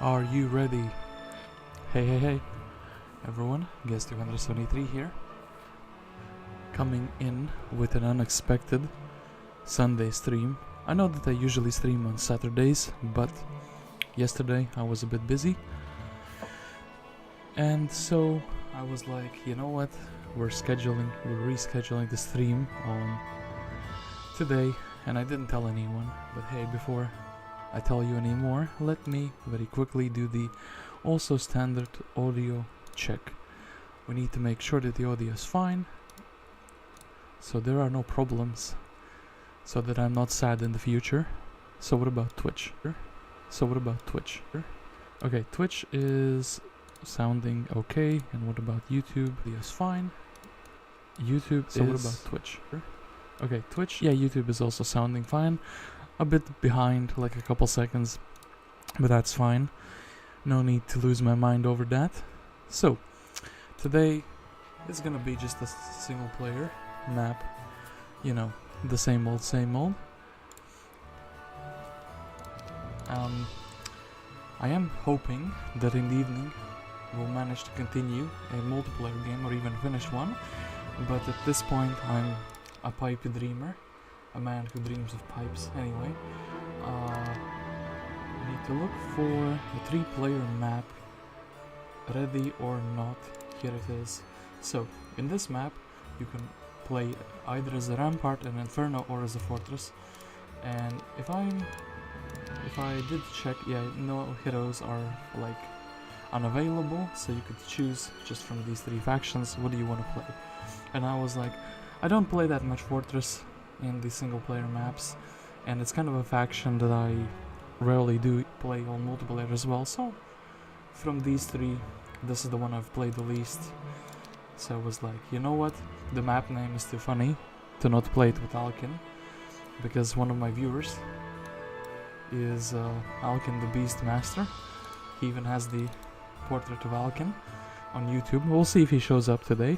Are you ready? Hey, everyone, guest 273 here, coming in with an unexpected Sunday stream. I know that I usually stream on Saturdays, but yesterday I was a bit busy, and so I was like, you know what, we're rescheduling the stream on today, and I didn't tell anyone, but hey, before I tell you anymore, let me very quickly do the also standard audio check. We need to make sure that the audio is fine, so there are no problems, so that I'm not sad in the future. So what about Twitch? Okay, Twitch is sounding okay, and what about YouTube? Audio is fine. What about Twitch? Okay, Twitch, yeah, YouTube is also sounding fine. A bit behind, like a couple seconds, but that's fine. No need to lose my mind over that. So, today is gonna be just a single player map. You know, the same old. I am hoping that in the evening we'll manage to continue a multiplayer game or even finish one. But at this point I'm a pipe dreamer. A man who dreams of pipes. Anyway, we need to look for a 3-player map. Ready or not, here it is. So, in this map, you can play either as a rampart, an inferno, or as a fortress. And if I did check, yeah, no heroes are like unavailable, so you could choose just from these 3 factions. What do you want to play? And I was like, I don't play that much fortress in the single player maps, and it's kind of a faction that I rarely do play on multiplayer as well, so from these 3 this is the one I've played the least. So I was like, you know what, the map name is too funny to not play it with Alkin, because one of my viewers is Alkin the Beast Master. He even has the portrait of Alkin on YouTube. We'll see if he shows up today.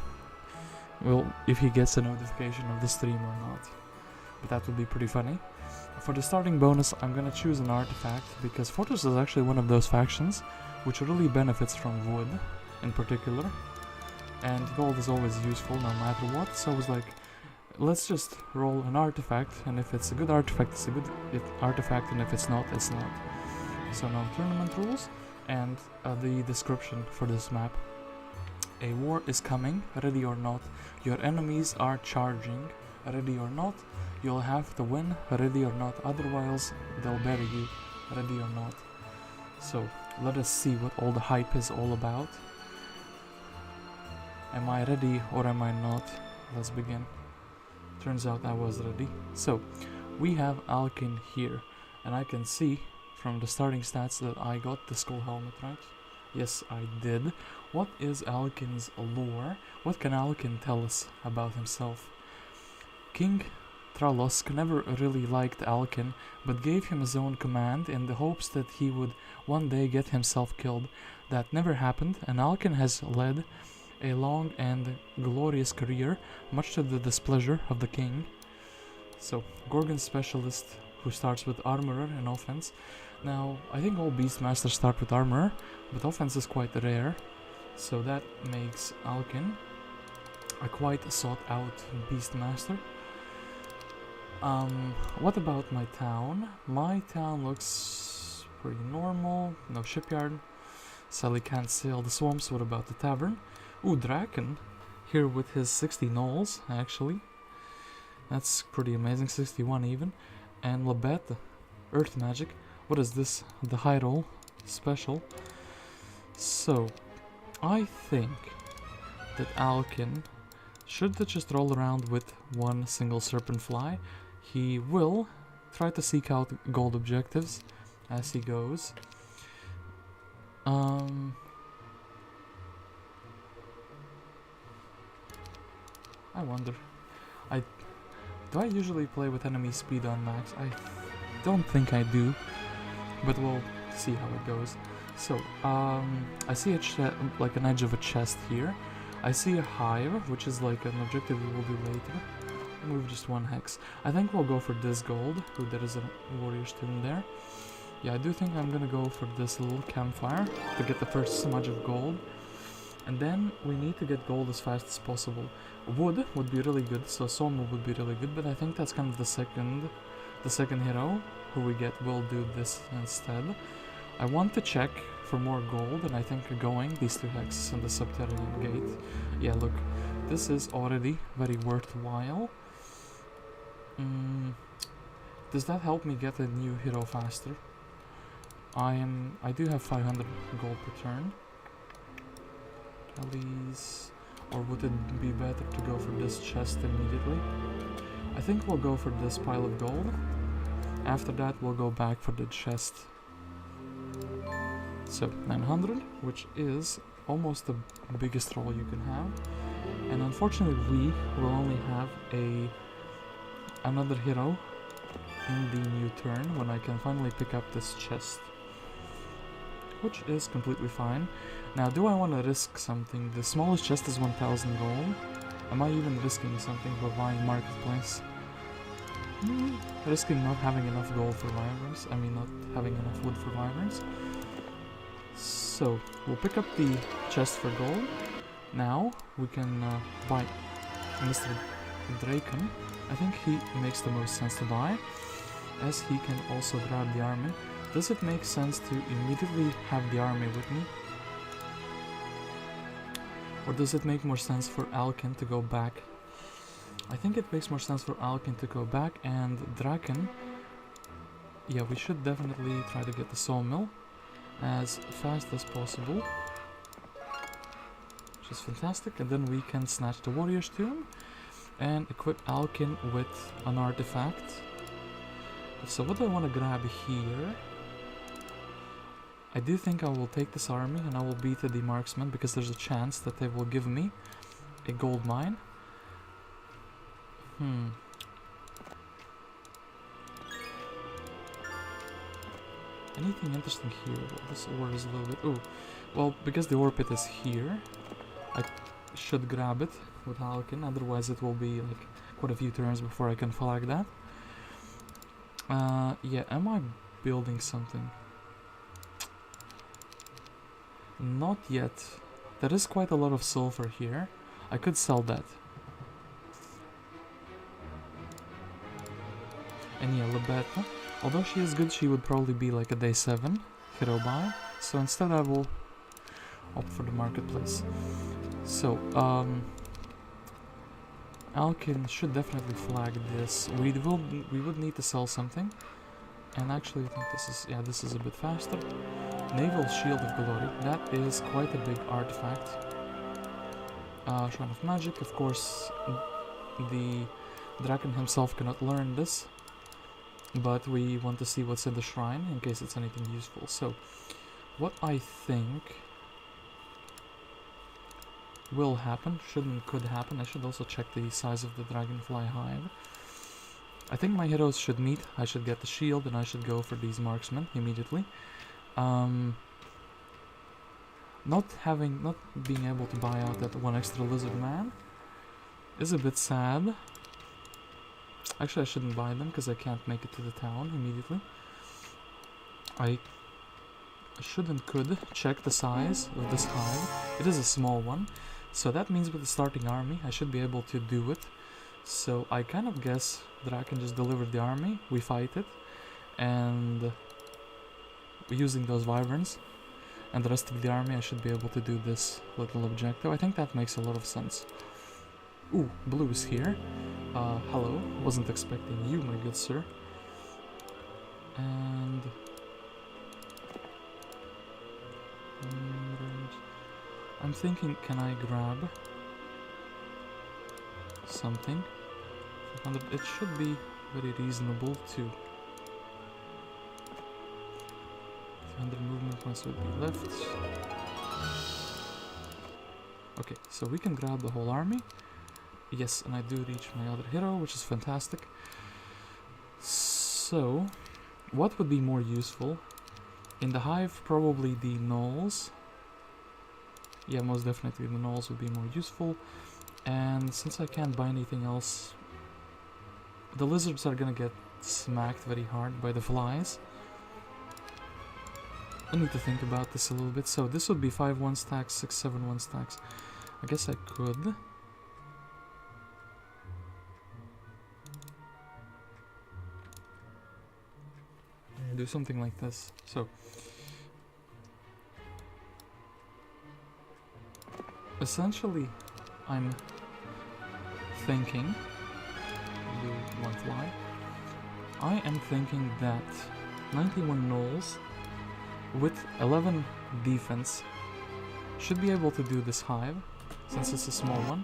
Well, if he gets a notification of the stream or not. But that would be pretty funny. For the starting bonus, I'm gonna choose an artifact, because Fortress is actually one of those factions which really benefits from wood in particular. And gold is always useful no matter what, so I was like, let's just roll an artifact, and if it's a good artifact, it's a good artifact, and if it's not, it's not. So now tournament rules, and the description for this map. A war is coming, ready or not. Your enemies are charging, ready or not. You'll have to win, ready or not. Otherwise, they'll bury you, ready or not. So, let us see what all the hype is all about. Am I ready or am I not? Let's begin. Turns out I was ready. So, we have Alkin here, and I can see from the starting stats that I got the skull helmet, right? Yes, I did. What is Alkin's lore? What can Alkin tell us about himself? King Tralosk never really liked Alkin, but gave him his own command in the hopes that he would one day get himself killed. That never happened, and Alkin has led a long and glorious career, much to the displeasure of the king. So, Gorgon specialist who starts with armorer and offense. Now, I think all Beastmasters start with armorer, but offense is quite rare, so that makes Alkin a quite sought out Beastmaster. What about my town? My town looks pretty normal. No shipyard. Sally can't sail the swamps. What about the tavern? Ooh, Draken. Here with his 60 gnolls, actually. That's pretty amazing. 61 even. And Labette. Earth magic. What is this? The high roll special. So, I think that Alkin should just roll around with one single serpent fly. He will try to seek out gold objectives as he goes. I wonder. Do I usually play with enemy speed on max? I don't think I do, but we'll see how it goes. So, I see like an edge of a chest here. I see a hive, which is like an objective we will do later. Move just 1 hex. I think we'll go for this gold. Ooh, there is a warrior's tomb there. Yeah, I do think I'm gonna go for this little campfire to get the first smudge of gold. And then we need to get gold as fast as possible. Wood would be really good, so sawmill would be really good, but I think that's kind of the second hero who we get will do this instead. I want to check for more gold, and I think going these 2 hexes and the subterranean gate. Yeah, look, this is already very worthwhile. Does that help me get a new hero faster? I do have 500 gold per turn. Please, or would it be better to go for this chest immediately? I think we'll go for this pile of gold. After that, we'll go back for the chest. So 900, which is almost the biggest roll you can have. And unfortunately, we will only have another hero in the new turn when I can finally pick up this chest, which is completely fine. Now, do I want to risk something? The smallest chest is 1000 gold. Am I even risking something by buying marketplace? Risking not having enough gold for wyverns. I mean, not having enough wood for wyverns. So, we'll pick up the chest for gold. Now, we can buy Mr. Draken. I think he makes the most sense to buy, as he can also grab the army. Does it make sense to immediately have the army with me? Or does it make more sense for Alkin to go back? I think it makes more sense for Alkin to go back, and Draken... Yeah, we should definitely try to get the sawmill as fast as possible, which is fantastic. And then we can snatch the warrior's tomb and equip Alkin with an artifact. So what do I want to grab here? I do think I will take this army and I will beat the marksman, because there's a chance that they will give me a gold mine. Anything interesting here? Well, this ore is a little bit... Oh, well, because the ore pit is here, I should grab it with Alkin, otherwise it will be like quite a few turns before I can flag that. Yeah, am I building something? Not yet. There is quite a lot of silver here. I could sell that. And yeah, Lebeta, although she is good, she would probably be like a day 7 hero buy. So instead I will opt for the marketplace. So, Alkin should definitely flag this. We would need to sell something. And actually I think this is a bit faster. Naval Shield of Glory, that is quite a big artifact. Shrine of Magic, of course, the Draken himself cannot learn this, but we want to see what's in the shrine in case it's anything useful. So, what I think will happen, could happen, I should also check the size of the Dragonfly Hive. I think my heroes should meet. I should get the shield and I should go for these marksmen immediately. Not being able to buy out that one extra lizard man is a bit sad. Actually, I shouldn't buy them because I can't make it to the town immediately. I could check the size of this hive. It is a small one, so that means with the starting army I should be able to do it. So I kind of guess that I can just deliver the army, we fight it, and using those wyverns and the rest of the army I should be able to do this little objective. I think that makes a lot of sense. Ooh, blue is here. Hello, wasn't expecting you, my good sir. And... I'm thinking, can I grab something? 500, it should be very reasonable too. 300 movement points would be left. Okay, so we can grab the whole army. Yes, and I do reach my other hero, which is fantastic. So, what would be more useful? In the hive, probably the gnolls. Yeah, most definitely the gnolls would be more useful. And since I can't buy anything else, the lizards are gonna get smacked very hard by the flies. I need to think about this a little bit. So this would be 5 1 stacks, 6 7 1 stacks. I guess I could. Do something like this. So essentially I'm thinking, do one fly. I am thinking that 91 gnolls with 11 defense should be able to do this hive, since it's a small one.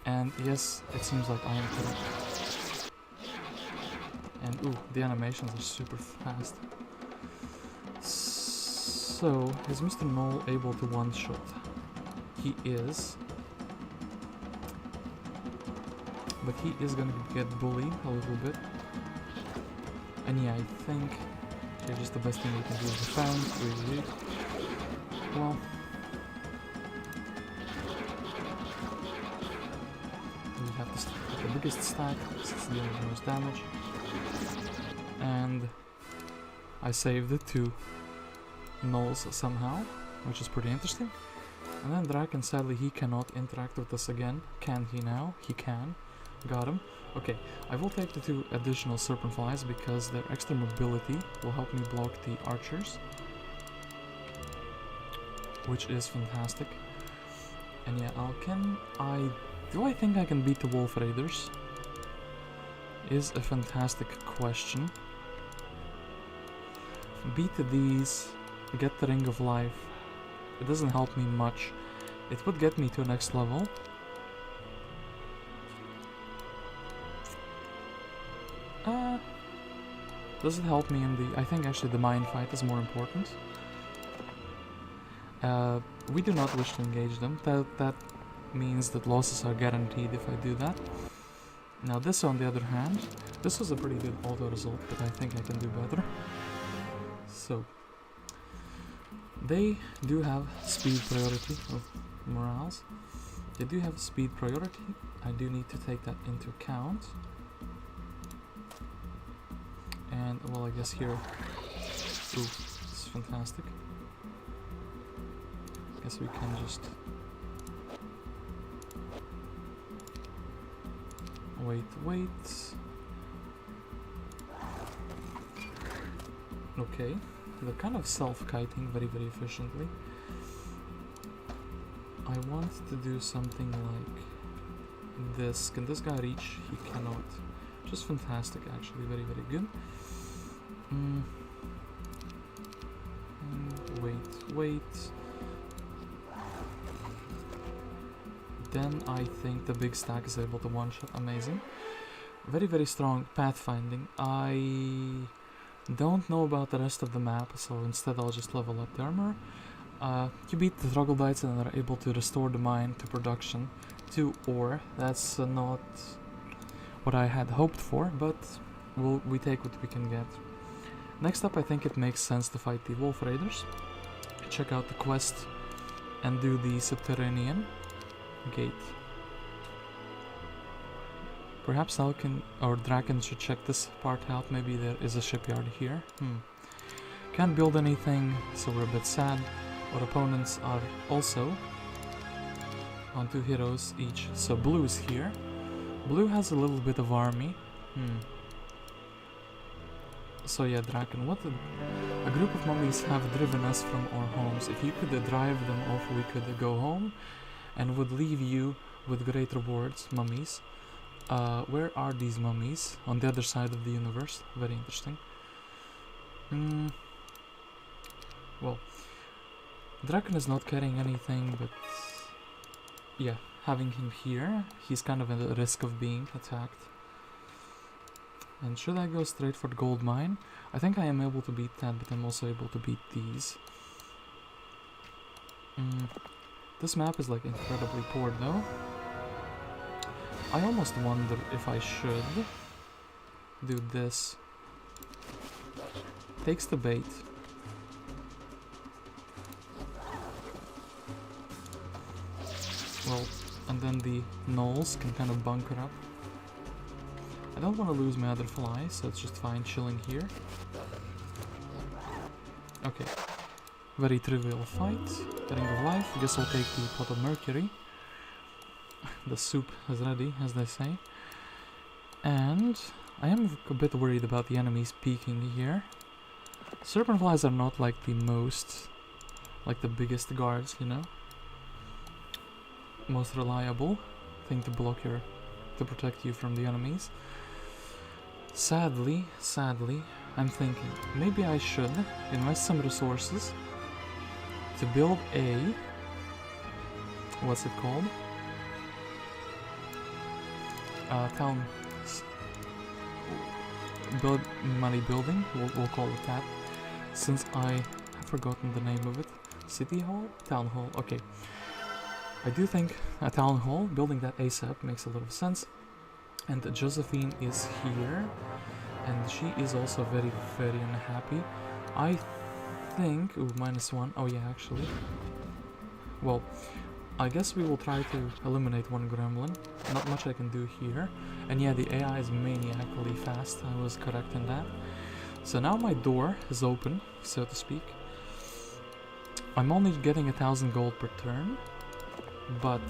And yes, it seems like I am correct. And ooh, the animations are super fast. So, is Mr. Gnoll able to one-shot? He is. But he is gonna get bullied a little bit. And yeah, I think just the best thing we can do is defend, really. Well, we have to stack the biggest stack, since it's dealing the most damage. And I saved the 2 gnolls somehow, which is pretty interesting. And then Draken, sadly, he cannot interact with us again. Can he now? He can. Got him. Okay, I will take the 2 additional serpent flies because their extra mobility will help me block the archers, which is fantastic. And yeah, Alkin, do I think I can beat the wolf raiders? Is a fantastic question. Beat these, get the ring of life. It doesn't help me much. It would get me to next level. Does it help me in the... I think actually the mine fight is more important. We do not wish to engage them. That means that losses are guaranteed if I do that. Now this, on the other hand, this was a pretty good auto result, but I think I can do better. So, they do have speed priority of morales. They do have speed priority. I do need to take that into account. And, well, I guess here... Ooh, this is fantastic. Guess we can just... Wait. Okay. They're kind of self-kiting very, very efficiently. I want to do something like this. Can this guy reach? He cannot. Just fantastic, actually. Very, very good. Wait. Then I think the big stack is able to one-shot. Amazing. Very, very strong pathfinding. I don't know about the rest of the map, so instead I'll just level up the armor. You beat the troglodytes and are able to restore the mine to production to ore. That's not what I had hoped for, but we take what we can get. Next up, I think it makes sense to fight the wolf raiders. Check out the quest and do the subterranean gate. Perhaps Alkin or Draken should check this part out. Maybe there is a shipyard here. Can't build anything, so we're a bit sad. Our opponents are also on 2 heroes each. So blue is here. Blue has a little bit of army. So yeah, Draken, a group of mummies have driven us from our homes. If you could drive them off, we could go home and would leave you with great rewards, mummies. Where are these mummies? On the other side of the universe. Very interesting. Well, Draken is not carrying anything, but yeah, having him here, he's kind of at the risk of being attacked. And should I go straight for the gold mine? I think I am able to beat that, but I'm also able to beat these. This map is like incredibly poor though. I almost wonder if I should do this. Takes the bait. Well, and then the gnolls can kind of bunker up. I don't want to lose my other fly, so it's just fine chilling here. Okay, Very trivial fight. Ring of life. Guess I'll take the pot of mercury. The soup is ready, as they say. And I am a bit worried about the enemies peeking here. Serpent flies are not like the most, like the biggest guards, you know. Most reliable thing to block your, to protect you from the enemies. Sadly, I'm thinking maybe I should invest some resources to build a, what's it called? Town money building, we'll call it that, since I have forgotten the name of it. City Hall? Town Hall, okay. I do think a town hall, building that ASAP makes a lot of sense. And Josephine is here, and she is also very, very unhappy. I think, ooh, -1, oh yeah, actually. Well, I guess we will try to eliminate one gremlin. Not much I can do here. And yeah, the AI is maniacally fast, I was correct in that. So now my door is open, so to speak. I'm only getting 1,000 gold per turn, but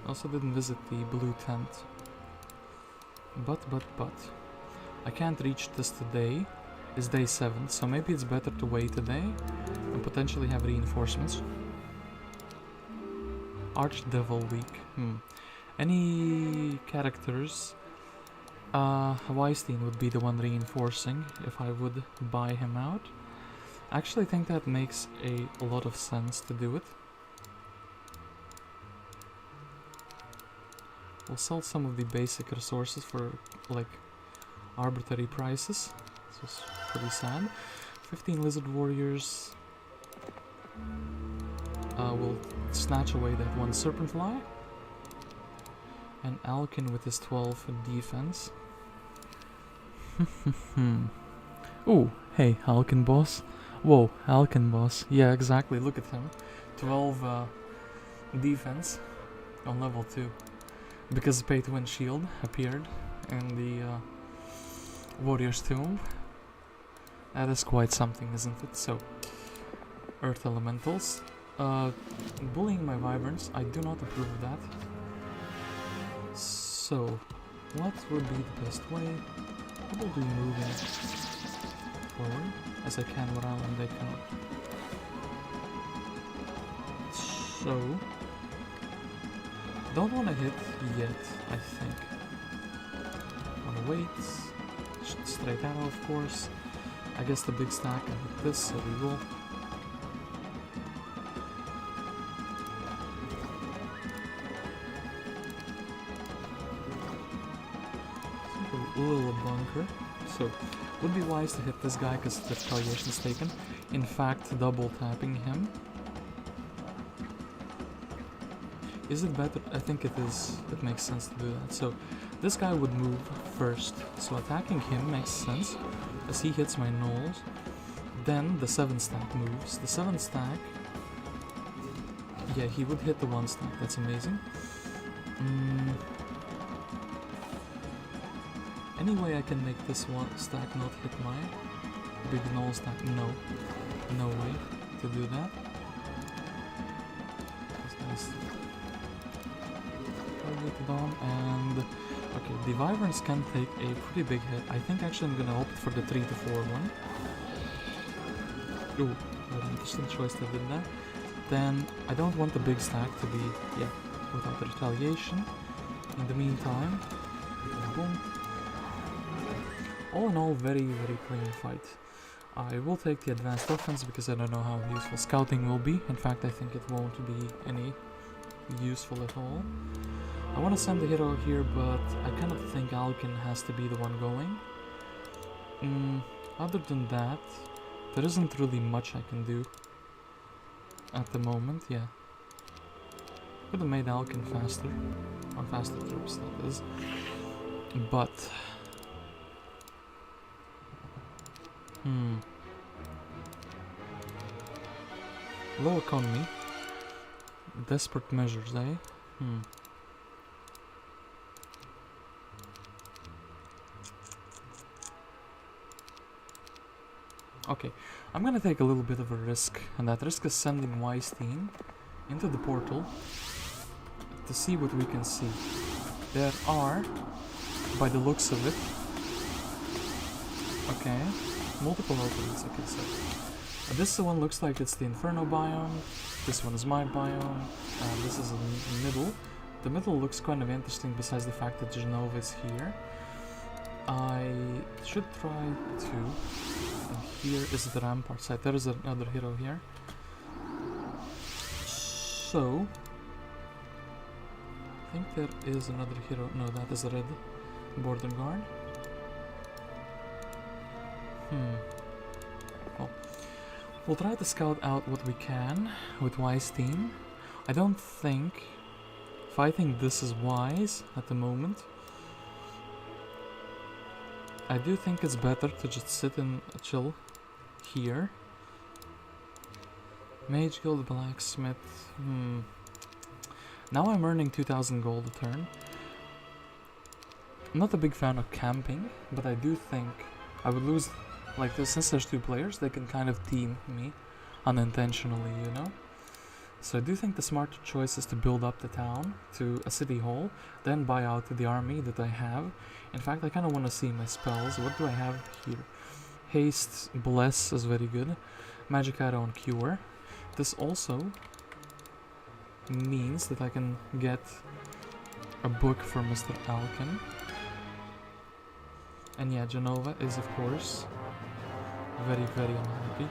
I also didn't visit the blue tent. But I can't reach this today. It's day 7, so maybe it's better to wait a day and potentially have reinforcements. Archdevil week. Any characters? Weinstein would be the one reinforcing if I would buy him out. I actually think that makes a lot of sense to do it. We'll sell some of the basic resources for like arbitrary prices. This is pretty sad. 15 lizard warriors. We'll snatch away that one serpent fly. And Alkin with his 12 defense. Ooh, hey, Alkin boss. Whoa, Alkin boss. Yeah, exactly, look at him. 12 defense on level 2. Because pay to win shield appeared in the warrior's tomb. That is quite something, isn't it? So, earth elementals. Bullying my wyverns, I do not approve of that. So, what would be the best way? Probably moving forward as I can morale and they cannot. So, don't want to hit yet, I think. Want to wait. Straight arrow, of course. I guess the big stack and hit this, so we will. A little bunker, so would be wise to hit this guy because the retaliation is taken. In fact, double tapping him. Is it better? I think it is. It makes sense to do that. So this guy would move first, so attacking him makes sense as he hits my gnolls. Then the 7 stack moves. The 7 stack, yeah, he would hit the 1 stack. That's amazing. Any way I can make this 1 stack not hit my big gnoll stack? No. No way to do that. This guy's targeted on, and okay, the wyverns can take a pretty big hit. I think actually I'm gonna opt for the 3 to 4 one. Ooh, very interesting choice that did that. Then I don't want the big stack to be, yeah, without the retaliation. In the meantime, boom. All in all, very, very clean fight. I will take the advanced offense because I don't know how useful scouting will be. In fact, I think it won't be any useful at all. I want to send the hero here, but I kind of think Alkin has to be the one going. Other than that, there isn't really much I can do at the moment, yeah. Could have made Alkin faster, or faster troops, that is. But low economy. Desperate measures, eh? Okay, I'm gonna take a little bit of a risk, and that risk is sending Wise Team into the portal to see what we can see. There are, by the looks of it, okay, multiple openings. Okay, so this one looks like it's the Inferno biome, this one is my biome, this is in the middle. The middle looks kind of interesting besides the fact that Jenova is here. I should try to, and here is the rampart side, there is another hero here. So, I think there is another hero, no, that is a red border guard. Well, we'll try to scout out what we can with Wise Team. I don't think fighting this is wise at the moment. I do think it's better to just sit and chill here. Mage Guild, Blacksmith. Now I'm earning 2000 gold a turn. I'm not a big fan of camping, but I do think I would lose, like this, since there's two players, they can kind of team me unintentionally, you know? So I do think the smarter choice is to build up the town to a city hall, then buy out the army that I have. In fact, I kind of want to see my spells. What do I have here? Haste, Bless is very good. Magic Arrow and Cure. This also means that I can get a book for Mr. Alkin. And yeah, Jenova is of course very, very unhappy.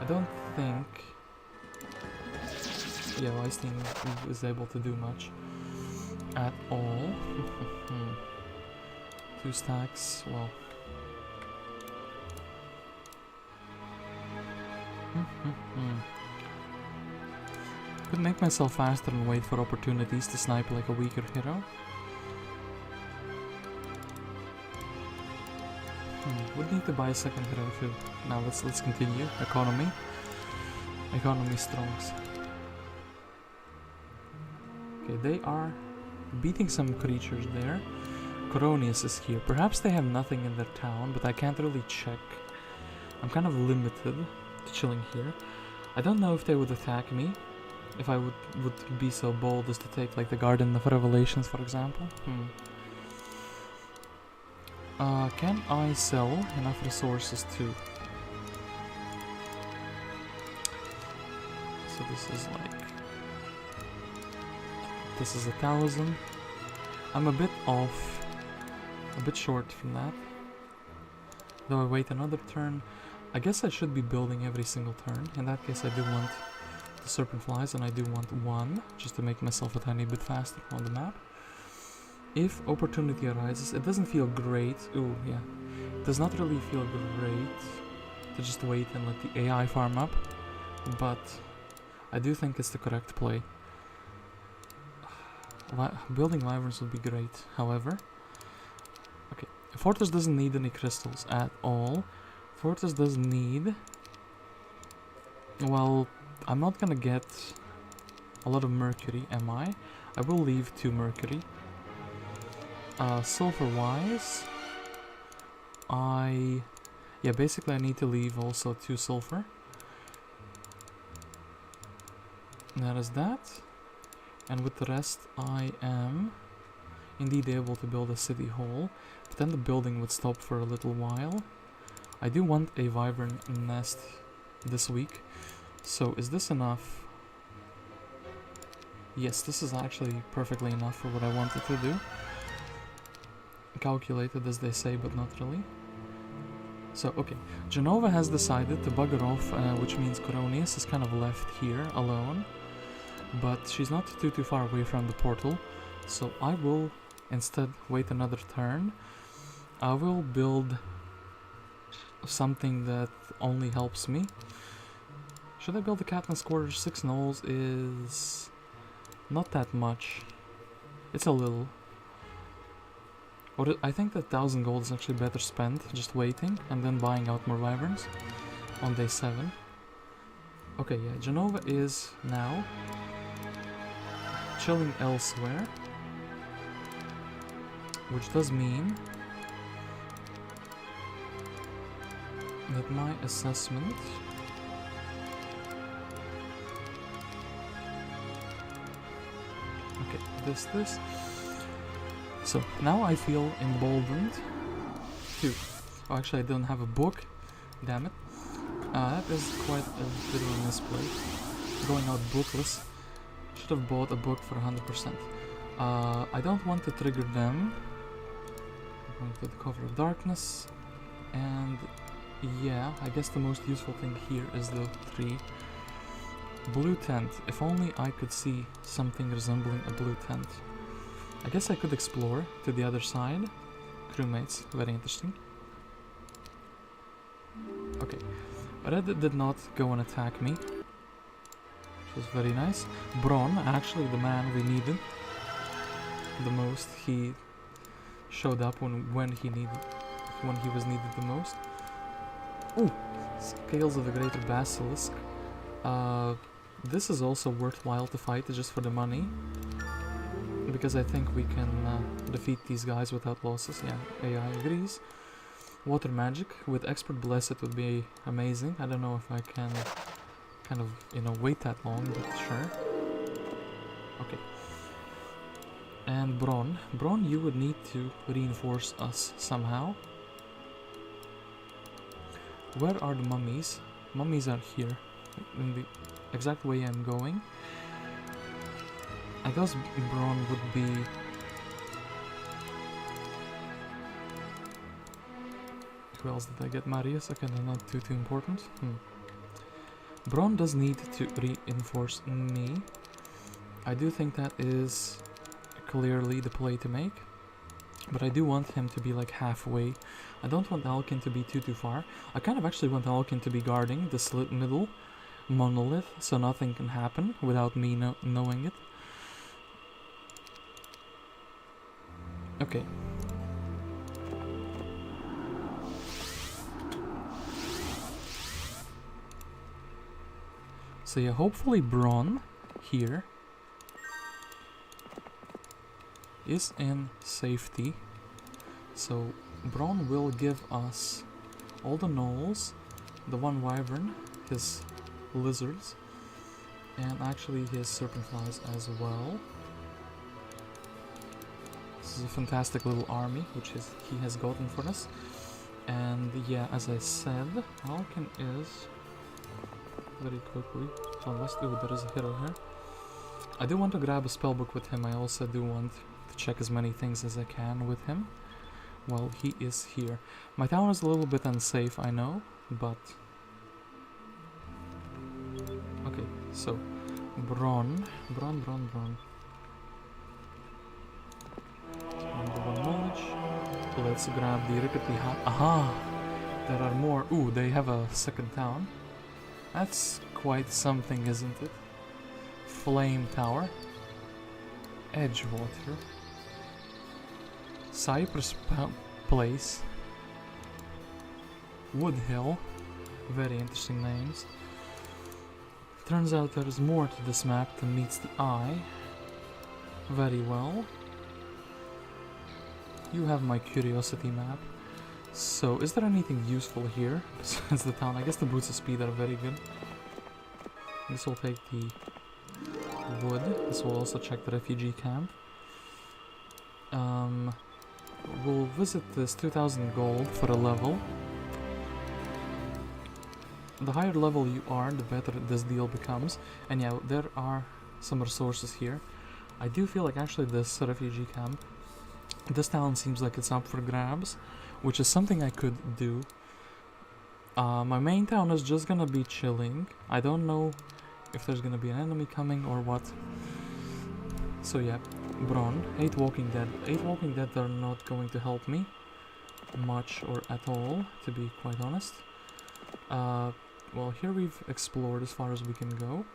I don't think... yeah, Wise Team is able to do much at all. 2 stacks, well. Could make myself faster and wait for opportunities to snipe like a weaker hero. Would need to buy a second hero too. Now let's continue. Economy strongs. Okay, they are beating some creatures there. Coronius is here. Perhaps they have nothing in their town, but I can't really check. I'm kind of limited to chilling here. I don't know if they would attack me, if I would be so bold as to take like the Garden of Revelations, for example. Can I sell enough resources too? So this is like... this is 1,000. I'm a bit off, a bit short from that. Though I wait another turn, I guess I should be building every single turn. In that case I do want the Serpent Flies, and I do want 1, just to make myself a tiny bit faster on the map. If opportunity arises, it doesn't feel great. Ooh, yeah. It does not really feel great to just wait and let the AI farm up, but I do think it's the correct play. Building Wyverns would be great, however. Okay, Fortress doesn't need any crystals at all. Fortress does need... well, I'm not gonna get a lot of mercury, am I? I will leave 2 mercury. Sulfur-wise, yeah, basically I need to leave also 2 sulfur. That is that. And with the rest, I am indeed able to build a city hall, but then the building would stop for a little while. I do want a Wyvern nest this week, so is this enough? Yes, this is actually perfectly enough for what I wanted to do. Calculated, as they say, but not really. So, okay, Jenova has decided to bugger off, which means Coronius is kind of left here alone. But she's not too far away from the portal, so I will instead wait another turn. I will build something that only helps me. Should I build a Captain's Quarters? 6 gnolls is not that much. It's a little. Or I think that 1,000 gold is actually better spent just waiting and then buying out more Wyverns on day 7. Okay, yeah, Jenova is now chilling elsewhere, which does mean that my assessment okay, this. So now I feel emboldened to... Oh, actually I don't have a book. Damn it. That is quite a bit of a misplay. Going out bookless. Should have bought a book for 100%. I don't want to trigger them. I'm going to the cover of darkness. And yeah, I guess the most useful thing here is the 3. Blue tent. If only I could see something resembling a blue tent. I guess I could explore to the other side. Crewmates, very interesting. Okay, Red did not go and attack me, which was very nice. Bron, actually the man we needed the most, he showed up when he was needed the most. Ooh, Scales of the Greater Basilisk. This is also worthwhile to fight just for the money, because I think we can defeat these guys without losses. Yeah, AI agrees. Water magic with expert blessed would be amazing. I don't know if I can kind of, you know, wait that long, but sure. Okay. And Bron, you would need to reinforce us somehow. Where are the mummies? Mummies are here, in the exact way I'm going. I guess Bron would be... Who else did I get? Marius? Okay, they're not too important. Bron does need to reinforce me. I do think that is clearly the play to make. But I do want him to be like halfway. I don't want Alkin to be too far. I kind of actually want Alkin to be guarding the slit middle monolith, so nothing can happen without me knowing it. Okay. So yeah, hopefully Bron here is in safety. So Bron will give us all the gnolls, the one wyvern, his lizards, and actually his serpentflies as well. This is a fantastic little army which he has gotten for us. And yeah, as I said, Alkin is very quickly. So unless there is a hero here. I do want to grab a spellbook with him. I also do want to check as many things as I can with him while he is here. My town is a little bit unsafe, I know, but okay, so Bron. Number 1 knowledge. Let's grab the rickety aha! There are more. Ooh, they have a second town. That's quite something, isn't it? Flame Tower. Edgewater. Cypress Place. Woodhill. Very interesting names. Turns out there is more to this map than meets the eye. Very well. You have my curiosity map. So, is there anything useful here besides the town? I guess the boots of speed are very good. This will take the wood. This will also check the refugee camp. We'll visit this 2000 gold for a level. The higher level you are, the better this deal becomes. And yeah, there are some resources here. I do feel like actually this refugee camp, this town seems like it's up for grabs, which is something I could do. My main town is just gonna be chilling. I don't know if there's gonna be an enemy coming or what. So yeah, Bron, 8 Walking Dead. 8 Walking Dead are not going to help me much or at all, to be quite honest. Well, here we've explored as far as we can go.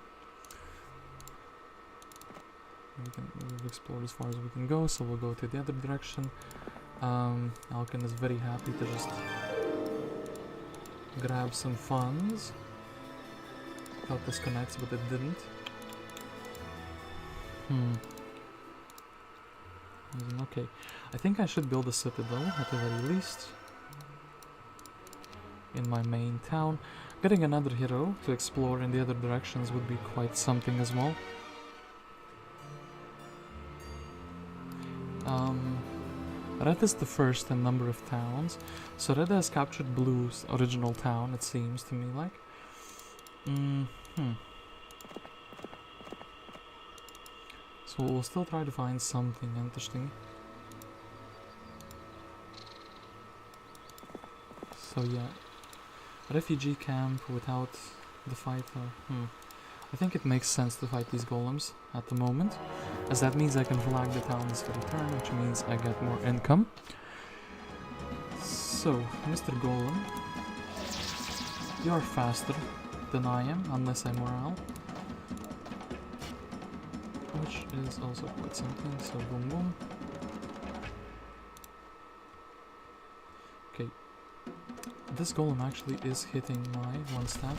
We've explored as far as we can go, so we'll go to the other direction. Alkin is very happy to just grab some funds. Thought this connects, but it didn't. Okay, I think I should build a citadel at the very least. in my main town. Getting another hero to explore in the other directions would be quite something as well. Red is the first in number of towns, so Red has captured Blue's original town, it seems to me like. So we'll still try to find something interesting. So yeah, refugee camp without the fighter. I think it makes sense to fight these golems at the moment, as that means I can flag the towns for the turn, which means I get more income. So, Mr. Golem, you're faster than I am, unless I morale, which is also quite something, so boom boom. Okay, this golem actually is hitting my one stab.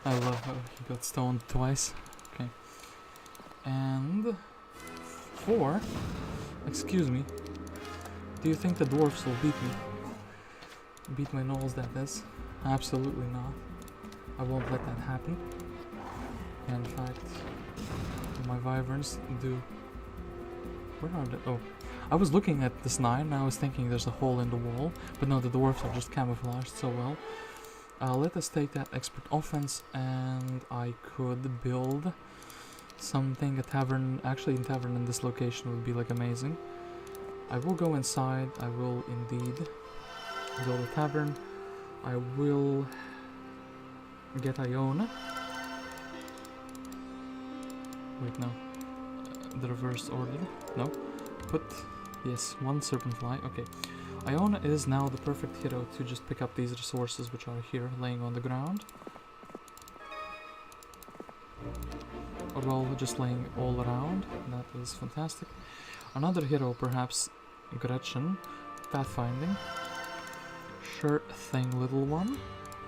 I love how he got stoned twice. Okay. And 4. Excuse me. Do you think the dwarfs will beat me? Beat my nose, that is. Absolutely not. I won't let that happen. And in fact, my wyverns do. Where are they? Oh. I was looking at this 9 and I was thinking there's a hole in the wall. But no, the dwarfs are just camouflaged so well. Let us take that expert offense, and I could build something, a tavern. Actually, a tavern in this location would be like amazing. I will go inside. I will indeed build a tavern. I will get Iona. Wait, no. The reverse order. No. Put, yes, 1 serpent fly. Okay. Iona is now the perfect hero to just pick up these resources which are here laying on the ground. Or well, just laying all around. That is fantastic. Another hero, perhaps Gretchen. Pathfinding. Sure thing, little one.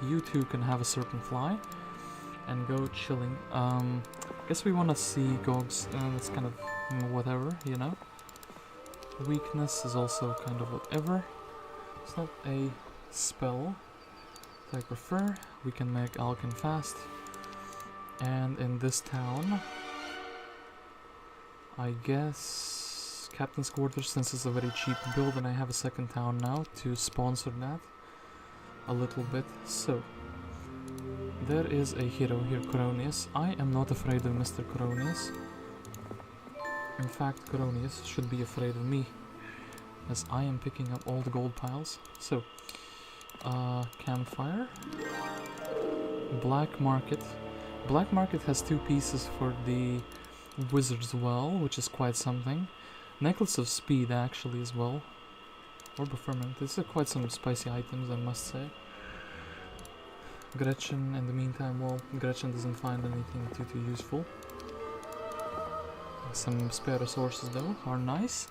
You two can have a serpent fly and go chilling. Guess we want to see Gogs. It's kind of whatever, you know. Weakness is also kind of whatever. It's not a spell that I prefer. We can make Alkin fast. And in this town, I guess Captain's Quarters, since it's a very cheap build and I have a second town now to sponsor that a little bit. So, there is a hero here, Coronius. I am not afraid of Mr. Coronius. In fact, Coronius should be afraid of me, as I am picking up all the gold piles. So, campfire, black market. Black market has 2 pieces for the wizard's well, which is quite something. Necklace of speed actually as well, or preferment. These are quite some spicy items, I must say. Gretchen, in the meantime, well, Gretchen doesn't find anything too useful. Some spare resources though are nice.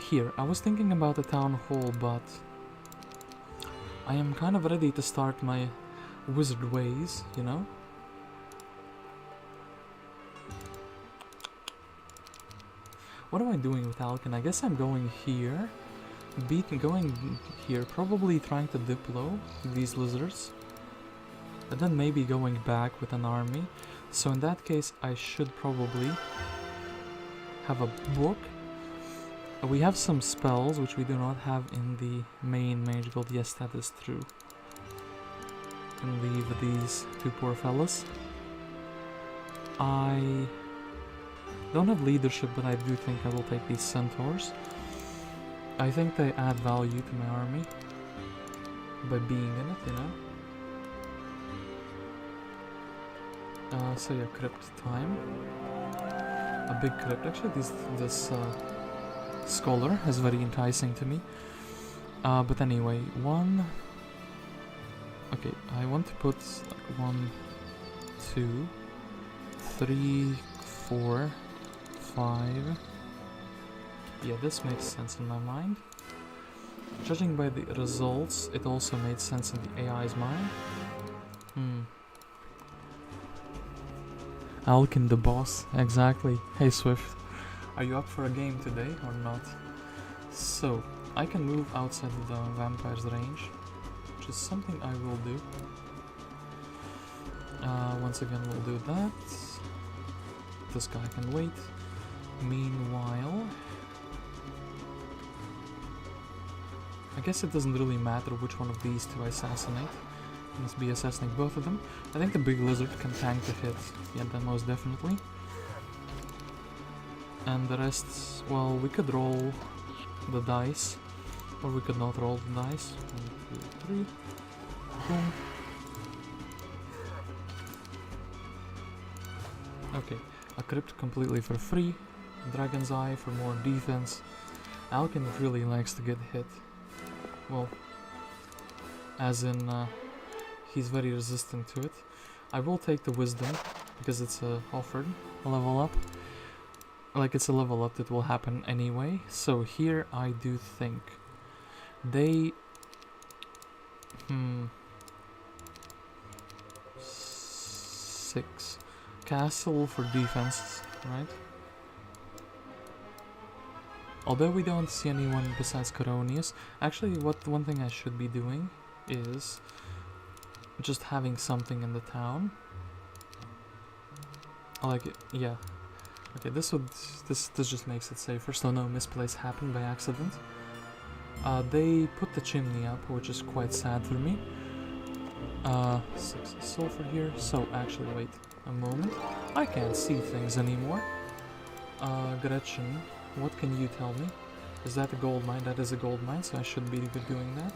Here, I was thinking about the town hall, but I am kind of ready to start my wizard ways, you know? What am I doing with Alkin? I guess I'm going here. Going here, probably trying to dip low these lizards. And then maybe going back with an army. So in that case, I should probably have a book. We have some spells which we do not have in the main mage guild. Yes, that is true. Can leave these 2 poor fellas. I don't have leadership, but I do think I will take these centaurs. I think they add value to my army by being in it, you know. So yeah, crypt time. A big crypt. Actually, this scholar is very enticing to me. But anyway, 1. Okay, I want to put like 1, 2, 3, 4, 5, Yeah, this makes sense in my mind. Judging by the results, it also made sense in the AI's mind. Alkin the boss, exactly. Hey Swift, are you up for a game today or not? So, I can move outside of the vampire's range, which is something I will do. Once again, we'll do that. This guy can wait. Meanwhile, I guess it doesn't really matter which one of these to assassinate. I must be assassinating both of them. I think the big lizard can tank the hit. Yeah, then most definitely. And the rest, well, we could roll the dice, or we could not roll the dice. 1, 2, 3. Boom. Okay, a crypt completely for free. Dragon's Eye for more defense. Alkin really likes to get hit. Well, as in, he's very resistant to it. I will take the wisdom, because it's offered a level up. Like, it's a level up that will happen anyway. So here I do think they... 6. Castle for defense, right? Although we don't see anyone besides Coronius. Actually, one thing I should be doing is just having something in the town. Like, yeah. Okay, this just makes it safer, so no misplace happened by accident. They put the chimney up, which is quite sad for me. 6 sulfur here. So actually, wait a moment. I can't see things anymore. Gretchen, what can you tell me? Is that a gold mine? That is a gold mine, so I should be doing that.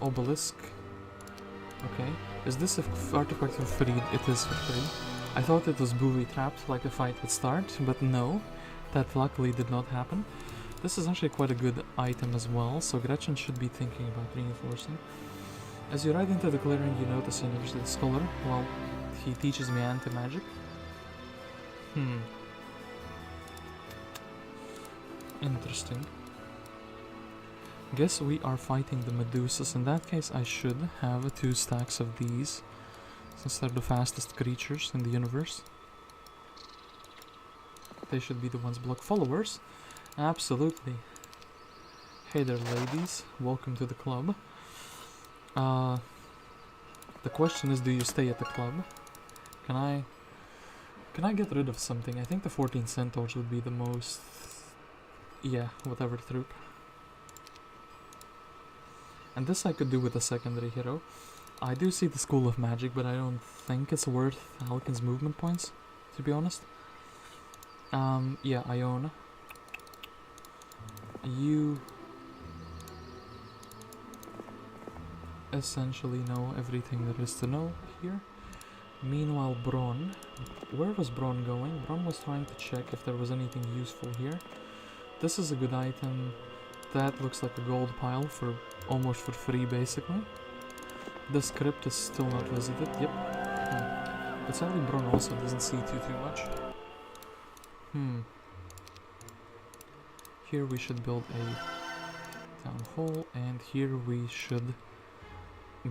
Obelisk. Okay. Is this an artifact for free? It is for free. I thought it was booby trapped, like a fight would start, but no. That luckily did not happen. This is actually quite a good item as well, so Gretchen should be thinking about reinforcing. As you ride into the clearing, you notice a university scholar. Well, he teaches me anti-magic. Interesting. Guess we are fighting the Medusas. In that case, I should have 2 stacks of these, since they're the fastest creatures in the universe. They should be the ones block followers. Absolutely. Hey there, ladies. Welcome to the club. The question is, do you stay at the club? Can I get rid of something? I think the 14 centaurs would be the most... Yeah, whatever troop. And this I could do with a secondary hero. I do see the School of Magic, but I don't think it's worth Alkin's movement points, to be honest. Yeah, Iona. You essentially know everything there is to know here. Meanwhile, Bron. Where was Bron going? Bron was trying to check if there was anything useful here. This is a good item. That looks like a gold pile for almost for free, basically. This crypt is still not visited. Yep. But sadly, Bron also doesn't see too much. Here we should build a town hall, and here we should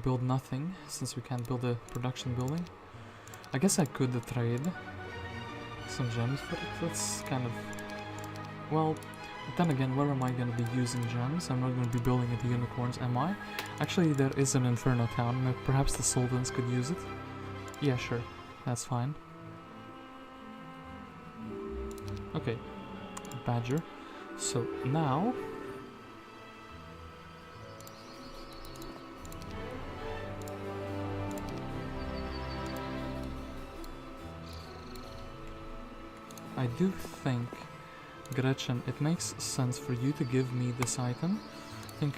build nothing, since we can't build a production building. I guess I could trade some gems for it. That's kind of... Well, then again, where am I going to be using gems? I'm not going to be building into unicorns, am I? Actually, there is an Inferno town. Perhaps the Sultans could use it. Yeah, sure. That's fine. Okay. Badger. So, now... I do think, Gretchen, it makes sense for you to give me this item. I think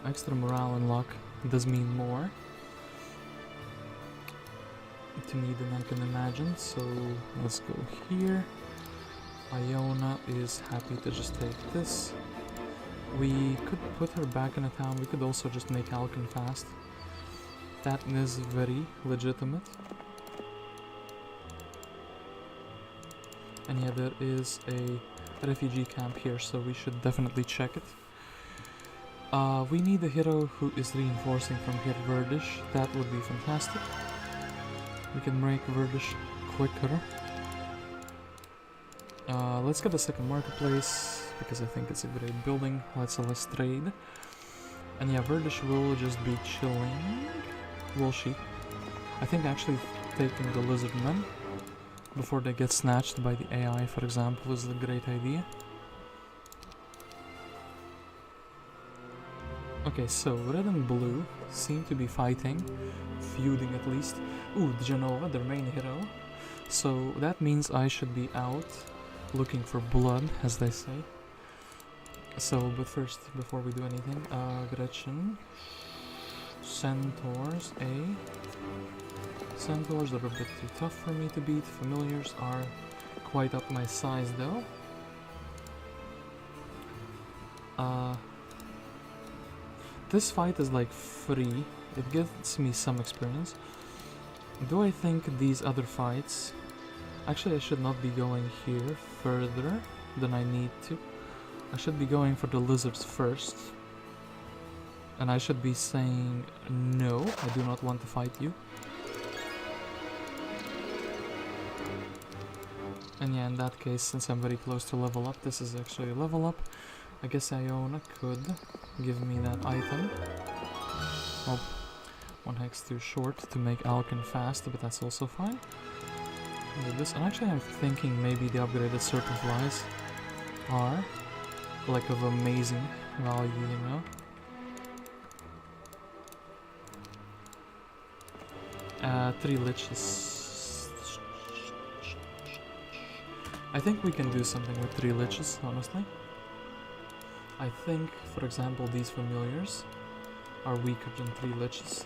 extra morale and luck does mean more to me than I can imagine, so let's go here. Iona is happy to just take this. We could put her back in a town. We could also just make Alkin fast. That is very legitimate. And yeah, there is a refugee camp here, so we should definitely check it. We need a hero who is reinforcing from here, Verdish. That would be fantastic. We can make Verdish quicker. Let's get a second marketplace, because I think it's a great building. Let's trade. And yeah, Verdish will just be chilling. Will she? I think actually taking the lizard men before they get snatched by the AI, for example, is a great idea. Okay, so red and blue seem to be fighting, feuding at least. Ooh, the Jenova, their main hero. So that means I should be out looking for blood, as they say. So, but first, before we do anything, Gretchen. Centaurs, Centaurs are a bit too tough for me to beat. Familiars are quite up my size though. This fight is like free. It gives me some experience. Do I think these other fights... Actually, I should not be going here further than I need to. I should be going for the lizards first. And I should be saying, no, I do not want to fight you. And yeah, in that case, since I'm very close to level up, this is actually a level up. I guess Iona could give me that item. Oh, one hex too short to make Alkin fast, but that's also fine. Do this, and actually I'm thinking maybe the upgraded serpent flies are like of amazing value, you know? 3 liches. I think we can do something with 3 liches, honestly. I think, for example, these familiars are weaker than 3 liches.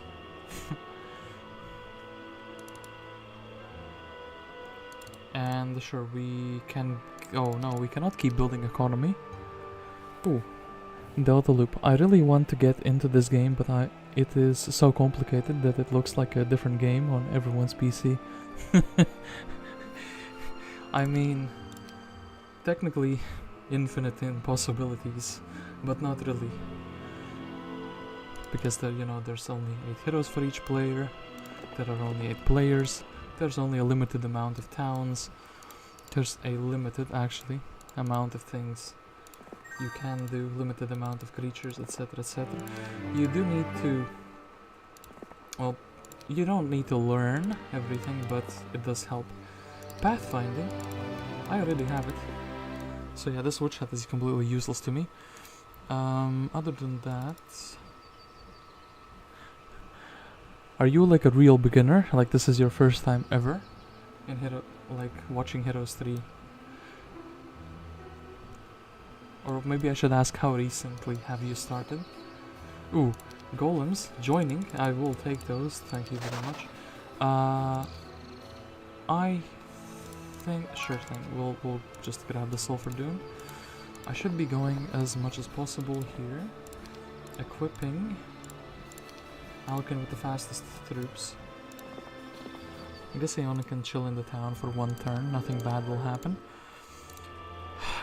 And sure, we can... Oh no, we cannot keep building economy. Ooh, Delta Loop. I really want to get into this game, but it is so complicated that it looks like a different game on everyone's PC. I mean, technically infinite in possibilities, but not really. Because there, you know, there's only 8 heroes for each player, there are only 8 players, there's only a limited amount of towns, there's a limited, actually, amount of things you can do, limited amount of creatures, etc, etc. You do need to... Well, you don't need to learn everything, but it does help. Pathfinding, I already have it. So yeah, this witch hat is completely useless to me. Other than that... Are you like a real beginner? Like this is your first time ever in like watching Heroes 3? Or maybe I should ask, how recently have you started? Ooh, golems joining. I will take those. Thank you very much. I think, sure thing. We'll just grab the Sulfur Dune. I should be going as much as possible here, equipping Alkin with the fastest troops. I guess Iona can chill in the town for 1 turn. Nothing bad will happen.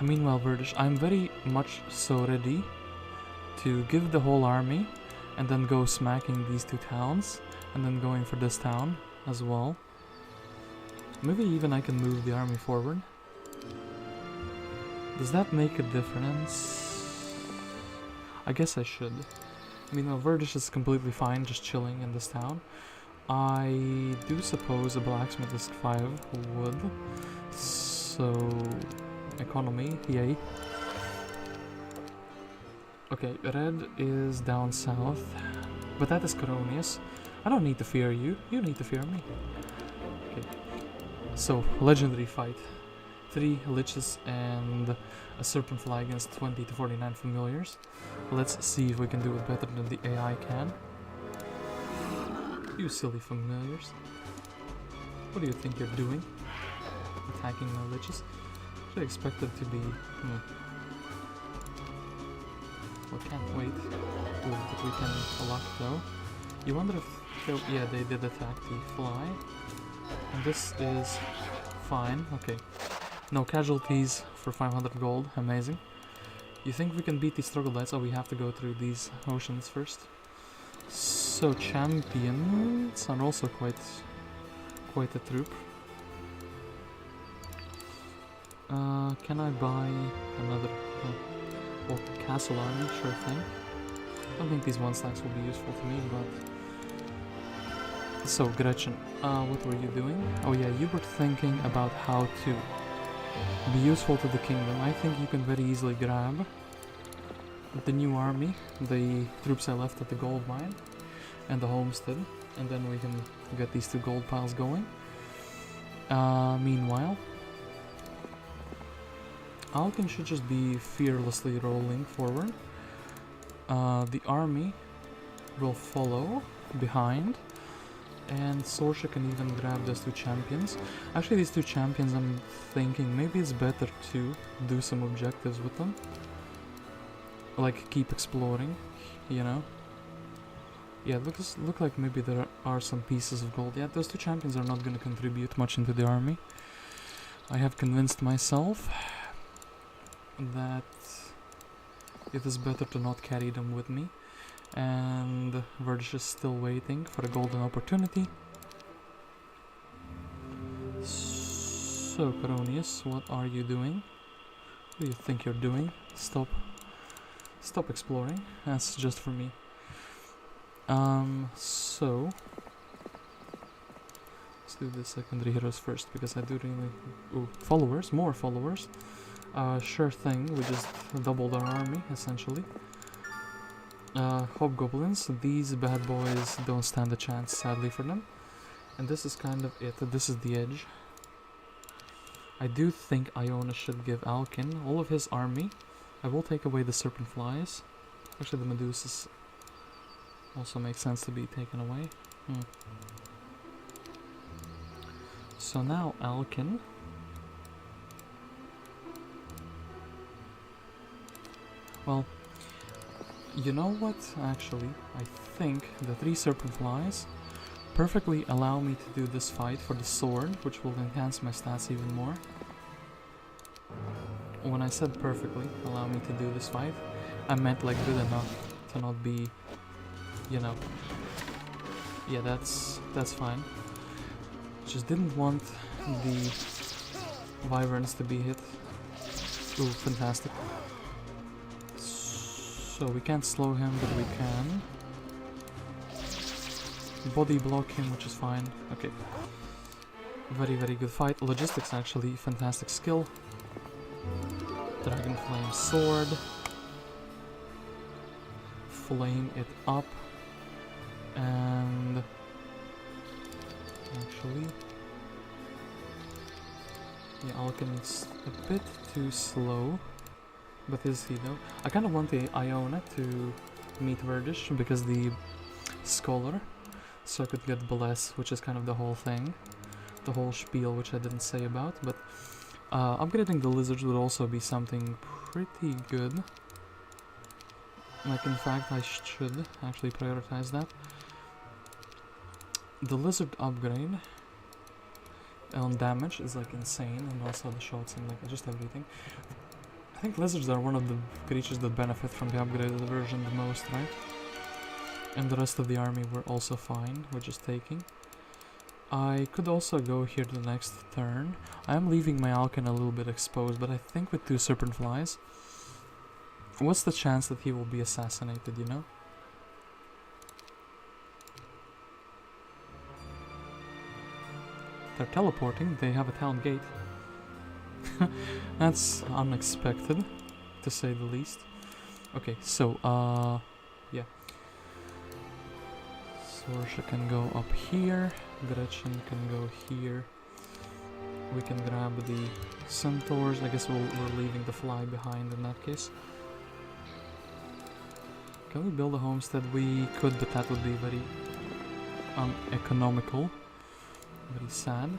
Meanwhile, Verdish, I'm very much so ready to give the whole army and then go smacking these 2 towns and then going for this town as well. Maybe even I can move the army forward. Does that make a difference? I guess I should. Meanwhile, Verdish is completely fine just chilling in this town. I do suppose a blacksmith is 5 wood. So... economy, yay. Okay, red is down south, but that is Coronius. I don't need to fear you, you need to fear me. Okay, so legendary fight. 3 liches and a serpent fly against 20 to 49 familiars. Let's see if we can do it better than the AI can. You silly familiars. What do you think you're doing? Attacking my liches? I expected to be... Well, can't wait. Ooh, but we can lock though. You wonder if... yeah, they did attack the fly. And this is fine. Okay. No casualties for 500 gold. Amazing. You think we can beat these troglodytes? Oh, we have to go through these oceans first. So champions are also quite a troop. Can I buy another castle army? Sure thing. I don't think these 1 stacks will be useful to me, but... So, Gretchen, what were you doing? Oh yeah, you were thinking about how to be useful to the kingdom. I think you can very easily grab the new army, the troops I left at the gold mine, and the homestead, and then we can get these 2 gold piles going. Meanwhile, Alkin should just be fearlessly rolling forward. The army will follow behind, and Sorsha can even grab those 2 champions. Actually, these 2 champions, I'm thinking maybe it's better to do some objectives with them. Like, keep exploring, you know? Yeah, look like maybe there are some pieces of gold. Yeah, those 2 champions are not gonna contribute much into the army. I have convinced myself that it is better to not carry them with me. And we're just still waiting for a golden opportunity. So, Coronius, what are you doing? What do you think you're doing? Stop exploring. That's just for me. So let's do the secondary heroes first, because I do really... Ooh, followers, more followers. Sure thing, we just doubled our army, essentially. Hobgoblins, these bad boys don't stand a chance, sadly for them. And this is kind of it, this is the edge. I do think Iona should give Alkin all of his army. I will take away the serpent flies. Actually, the Medusas also make sense to be taken away. So now Alkin. Well, you know what? Actually, I think the 3 serpent flies perfectly allow me to do this fight for the sword, which will enhance my stats even more. When I said perfectly allow me to do this fight, I meant like good enough to not be, you know. Yeah, that's fine. Just didn't want the wyverns to be hit. Ooh, fantastic. So we can't slow him, but we can body block him, which is fine. Okay. Very, very good fight. Logistics, actually, fantastic skill. Dragon Flame Sword. Flame it up. And... actually... yeah, Alkin's a bit too slow. But is he though? I kind of want the Iona to meet Verdish because the Scholar, so I could get Bless, which is kind of the whole thing. The whole spiel, which I didn't say about, but upgrading the lizards would also be something pretty good. Like, in fact, I should actually prioritize that. The lizard upgrade on damage is like insane, and also the shots and like just everything. I think lizards are one of the creatures that benefit from the upgraded version the most, right? And the rest of the army were also fine, we're just taking. I could also go here the next turn. I am leaving my Alkin a little bit exposed, but I think with 2 serpent flies, what's the chance that he will be assassinated, you know? They're teleporting, they have a town gate. That's unexpected, to say the least. Okay, so, yeah. Sorsha can go up here, Gretchen can go here. We can grab the centaurs. I guess we're leaving the fly behind in that case. Can we build a homestead? We could, but that would be very uneconomical. Very sad.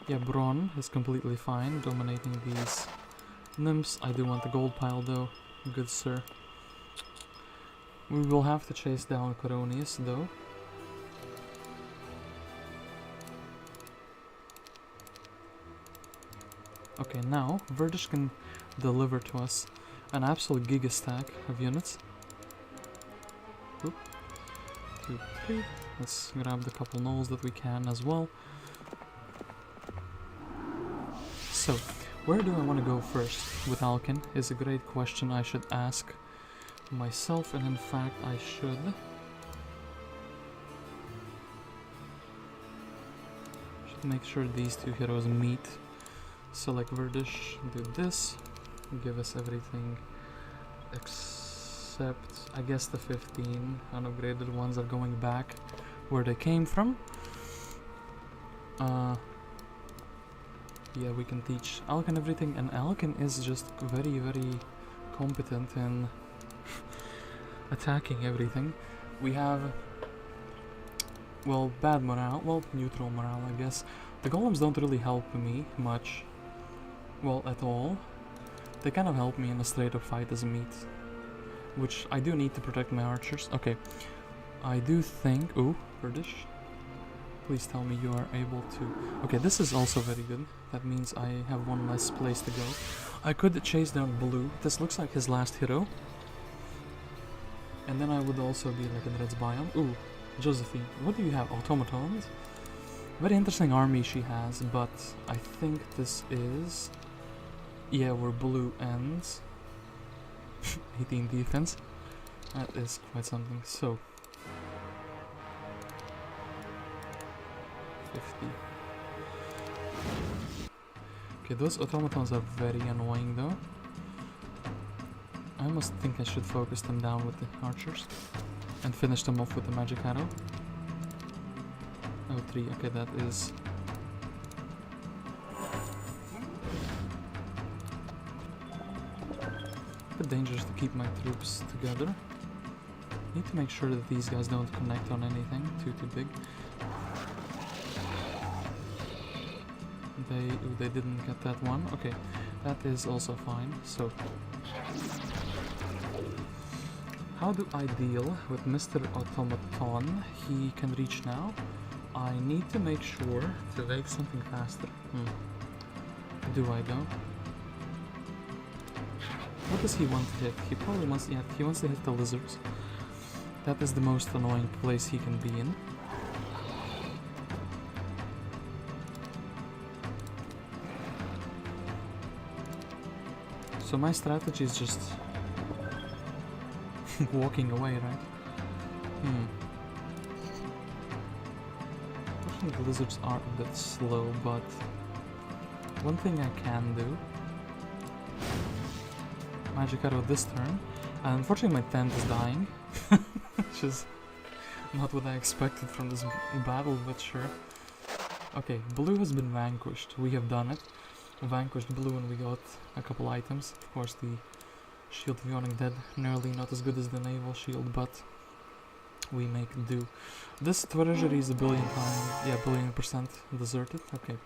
Yeah, Bronn is completely fine, dominating these nymphs. I do want the gold pile though, good sir. We will have to chase down Coronius though. Okay, now Verdish can deliver to us an absolute giga stack of units. Oop. 2, 3. Let's grab the couple knolls that we can as well. So, where do I want to go first with Alkin is a great question I should ask myself, and in fact I should make sure these two heroes meet. Select Verdish, do this, give us everything except I guess the 15 unupgraded ones are going back where they came from. Yeah, we can teach Alkin everything, and Alkin is just very, very competent in attacking everything. We have, well, bad morale, well, neutral morale, I guess. The golems don't really help me much, well, at all. They kind of help me in a straight-up fight as a meat, which I do need to protect my archers. Okay, I do think, ooh, Verdish. Please tell me you are able to... Okay, this is also very good. That means I have one less place to go. I could chase down Blue. This looks like his last hero. And then I would also be like in Red's biome. Ooh, Josephine. What do you have? Automatons? Very interesting army she has, but I think this is... Yeah, where Blue ends. 18 defense. That is quite something. So... 50. Okay, those automatons are very annoying though. I almost think I should focus them down with the archers and finish them off with the magic arrow. Oh, 3, okay, that is... a bit dangerous to keep my troops together. Need to make sure that these guys don't connect on anything too big. They didn't get that one. Okay, that is also fine. So, how do I deal with Mr. Automaton? He can reach now. I need to make sure to make something faster. Do I though? What does he want to hit? He probably wants, yeah, he wants to hit the lizards. That is the most annoying place he can be in. So my strategy is just walking away, right? Unfortunately, the lizards are a bit slow, but one thing I can do, magic arrow this turn, and unfortunately my tent is dying, which is not what I expected from this battle, but sure. Okay, Blue has been vanquished. We have done it. Vanquished Blue and we got a couple items. Of course, the Shield of Yawning Dead, nearly not as good as the Naval Shield, but we make do. This treasury is a billion % deserted. Okay,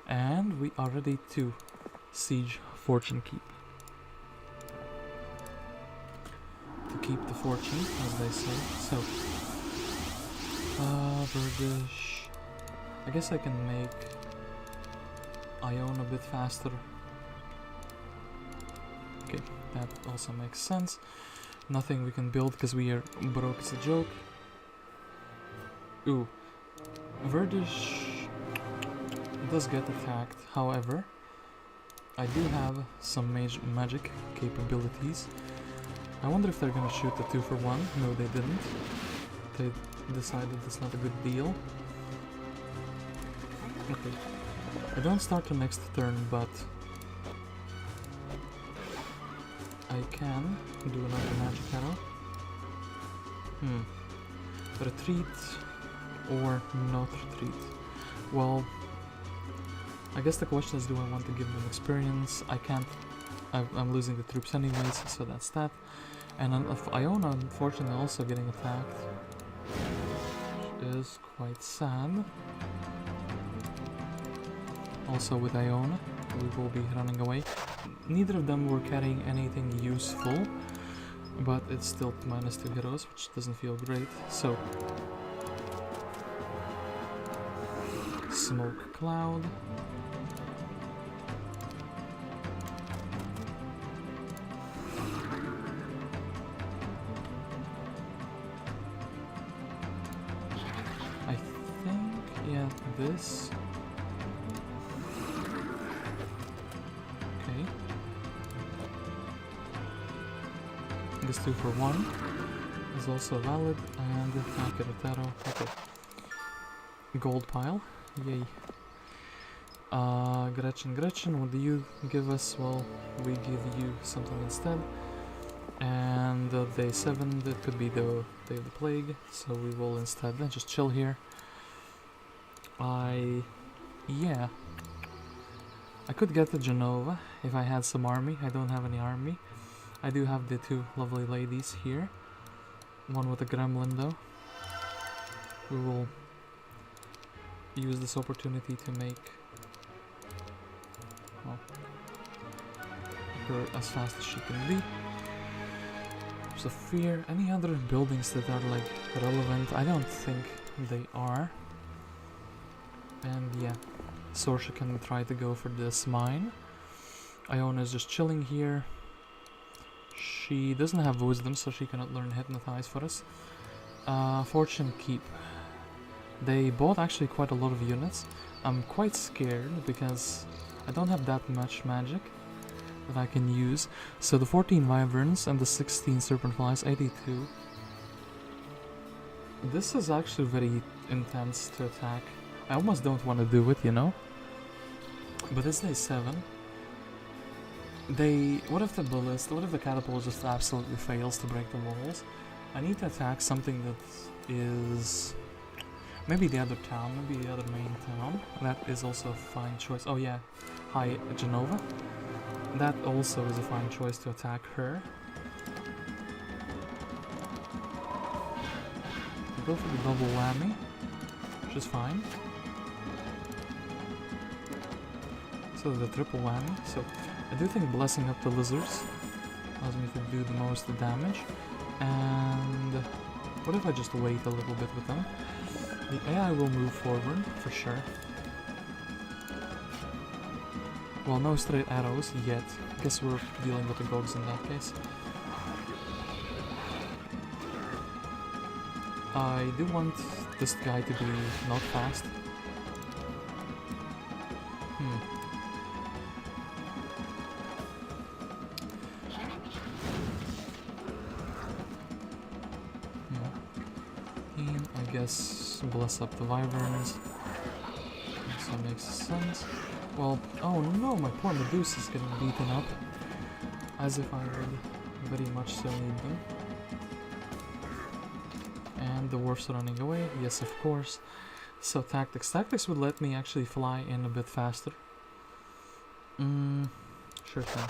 and we are ready to siege Fortune Keep. To keep the fortune, as they say. So, Verdish. I guess I can make Ione a bit faster. Okay, that also makes sense. Nothing we can build because we are broke as a joke. Ooh, Verdish does get attacked. However, I do have some magic capabilities. I wonder if they're gonna shoot the 2-for-1. No, they didn't. They decided it's not a good deal. Okay. I don't start the next turn, but I can do another magic arrow. Retreat or not retreat? Well, I guess the question is, do I want to give them experience? I can't. I'm losing the troops anyways, so that's that. And Iona, unfortunately, also getting attacked, which is quite sad. Also with Iona, we will be running away. Neither of them were carrying anything useful, but it's still -2 heroes, which doesn't feel great. So, Smoke Cloud. this. Okay. This 2 for 1 is also valid, and Akirotaro. Okay. Gold pile. Yay. Gretchen, what do you give us? Well, we give you something instead. And day 7, that could be the day of the plague, so we will instead then just chill here. Yeah. I could get to Jenova if I had some army. I don't have any army. I do have the 2 lovely ladies here. One with a gremlin though. We will use this opportunity to make her as fast as she can be. Fear. Any other buildings that are like relevant? I don't think they are. And yeah, Sorsha can try to go for this mine. Iona is just chilling here. She doesn't have wisdom, so she cannot learn hypnotize for us. Fortune Keep. They bought actually quite a lot of units. I'm quite scared because I don't have that much magic that I can use. So the 14 wyverns and the 16 serpent flies, 82. This is actually very intense to attack. I almost don't want to do it, you know? But it's day 7. What if the ballista, what if the catapult just absolutely fails to break the walls? I need to attack something that is... maybe the other town, maybe the other main town. That is also a fine choice. Oh yeah, hi Jenova. That also is a fine choice to attack her. Go for the double whammy, which is fine. So the triple whammy. So I do think blessing up the lizards allows me to do the most damage. And what if I just wait a little bit with them? The AI will move forward for sure. Well, no straight arrows yet. Guess we're dealing with the gods in that case. I do want this guy to be not fast. I guess bless up the wyverns. So makes sense. Well, oh no, my poor Medusa is getting beaten up. As if I would very much so need them. And the dwarfs are running away. Yes, of course. So tactics. Tactics would let me actually fly in a bit faster. Sure thing.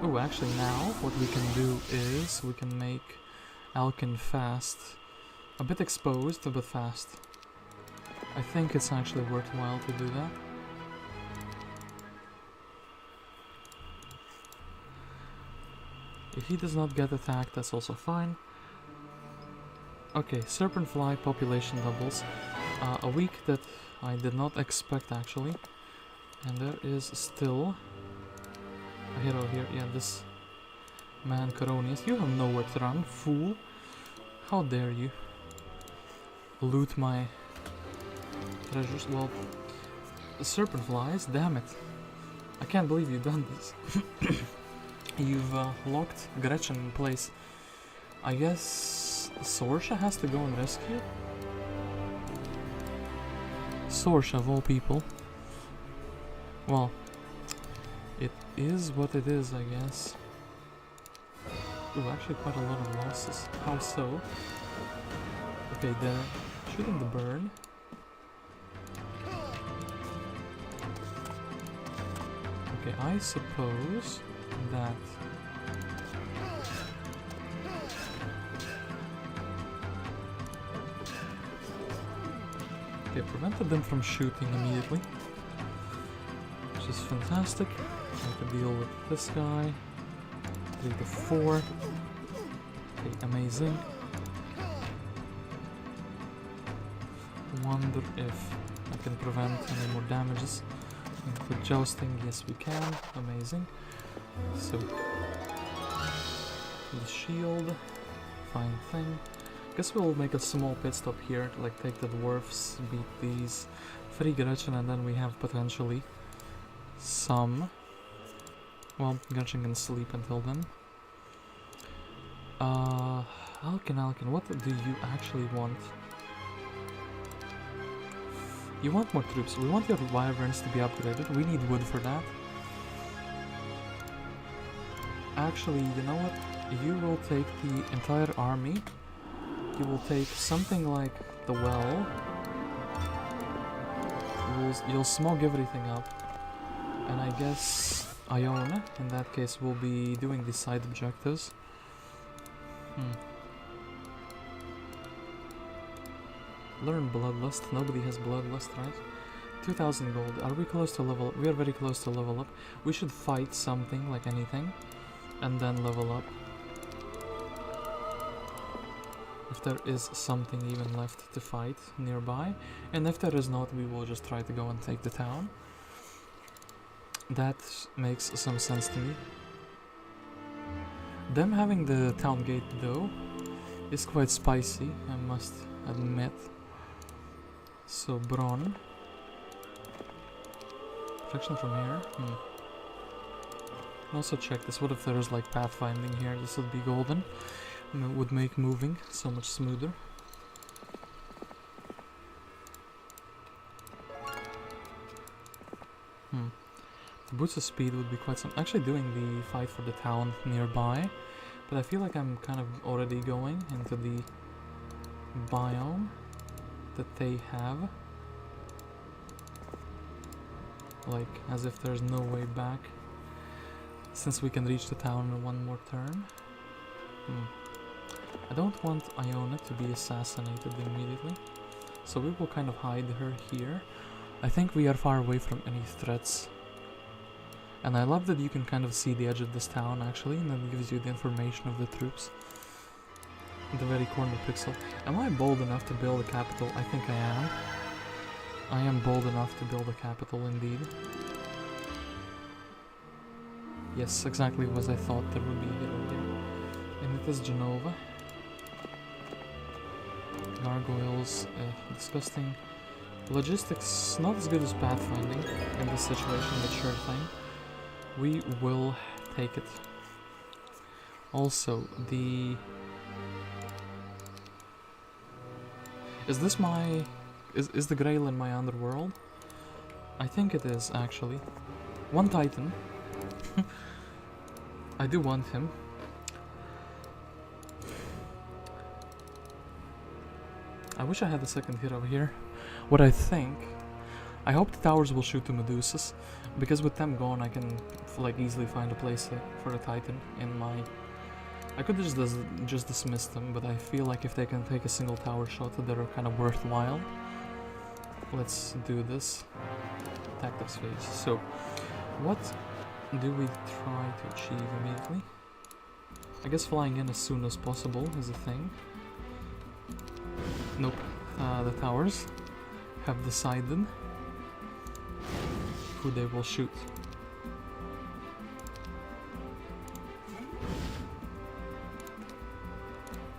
Oh, actually now what we can do is we can make Alkin fast. A bit exposed, a bit fast. I think it's actually worthwhile to do that. If he does not get attacked, that's also fine. Okay, Serpent Fly population doubles. A week that I did not expect actually. And there is still a hero here. Yeah, this man Coronius. You have nowhere to run, fool. How dare you loot my treasures? Well, the serpent flies, damn it. I can't believe you've done this. You've locked Gretchen in place. I guess Sorsha has to go and rescue? Sorsha of all people. Well, it is what it is, I guess. Ooh, actually quite a lot of losses. How so? Okay, they're shooting the bird. Okay, I suppose that okay, prevented them from shooting immediately, which is fantastic. I can deal with this guy. 3 to 4. Okay, amazing. Wonder if I can prevent any more damages. With jousting, yes we can. Amazing. So the shield, fine thing. Guess we'll make a small pit stop here to like take the dwarfs, beat these, free Gretchen, and then we have potentially some. Well, Gretchen can sleep until then. Alkin, what do you actually want? You want more troops. We want your wyverns to be upgraded. We need wood for that. Actually, you know what? You will take the entire army. You will take something like the well. You'll smog everything up. And I guess Iona, in that case, will be doing the side objectives. Learn Bloodlust. Nobody has Bloodlust, right? 2000 gold. Are we close to level up? We are very close to level up. We should fight something, like anything, and then level up. If there is something even left to fight nearby. And if there is not, we will just try to go and take the town. That makes some sense to me. Them having the town gate, though, is quite spicy, I must admit. So, Bron. Protection from here. Can also check this. What if there is like pathfinding here? This would be golden. And it would make moving so much smoother. The boots of speed would be quite some. Actually, doing the fight for the town nearby. But I feel like I'm kind of already going into the biome that they have. Like, as if there's no way back. Since we can reach the town in one more turn. I don't want Iona to be assassinated immediately. So we will kind of hide her here. I think we are far away from any threats. And I love that you can kind of see the edge of this town, actually, and that gives you the information of the troops. The very corner pixel. Am I bold enough to build a capital? I think I am. I am bold enough to build a capital, indeed. Yes, exactly as I thought there would be here earlier. And it is Jenova. Gargoyles, disgusting. Logistics, not as good as pathfinding in this situation, but sure thing. We will take it. Also, the... Is this my... Is the Grail in my underworld? I think it is, actually. One Titan. I do want him. I wish I had the second hero here. What I think... I hope the towers will shoot the Medusas, because with them gone I can like easily find a place for a Titan in my... I could just dismiss them, but I feel like if they can take a single tower shot, they're kind of worthwhile. Let's do this. Tactics phase. So, what do we try to achieve immediately? I guess flying in as soon as possible is a thing. Nope. The towers have decided who they will shoot.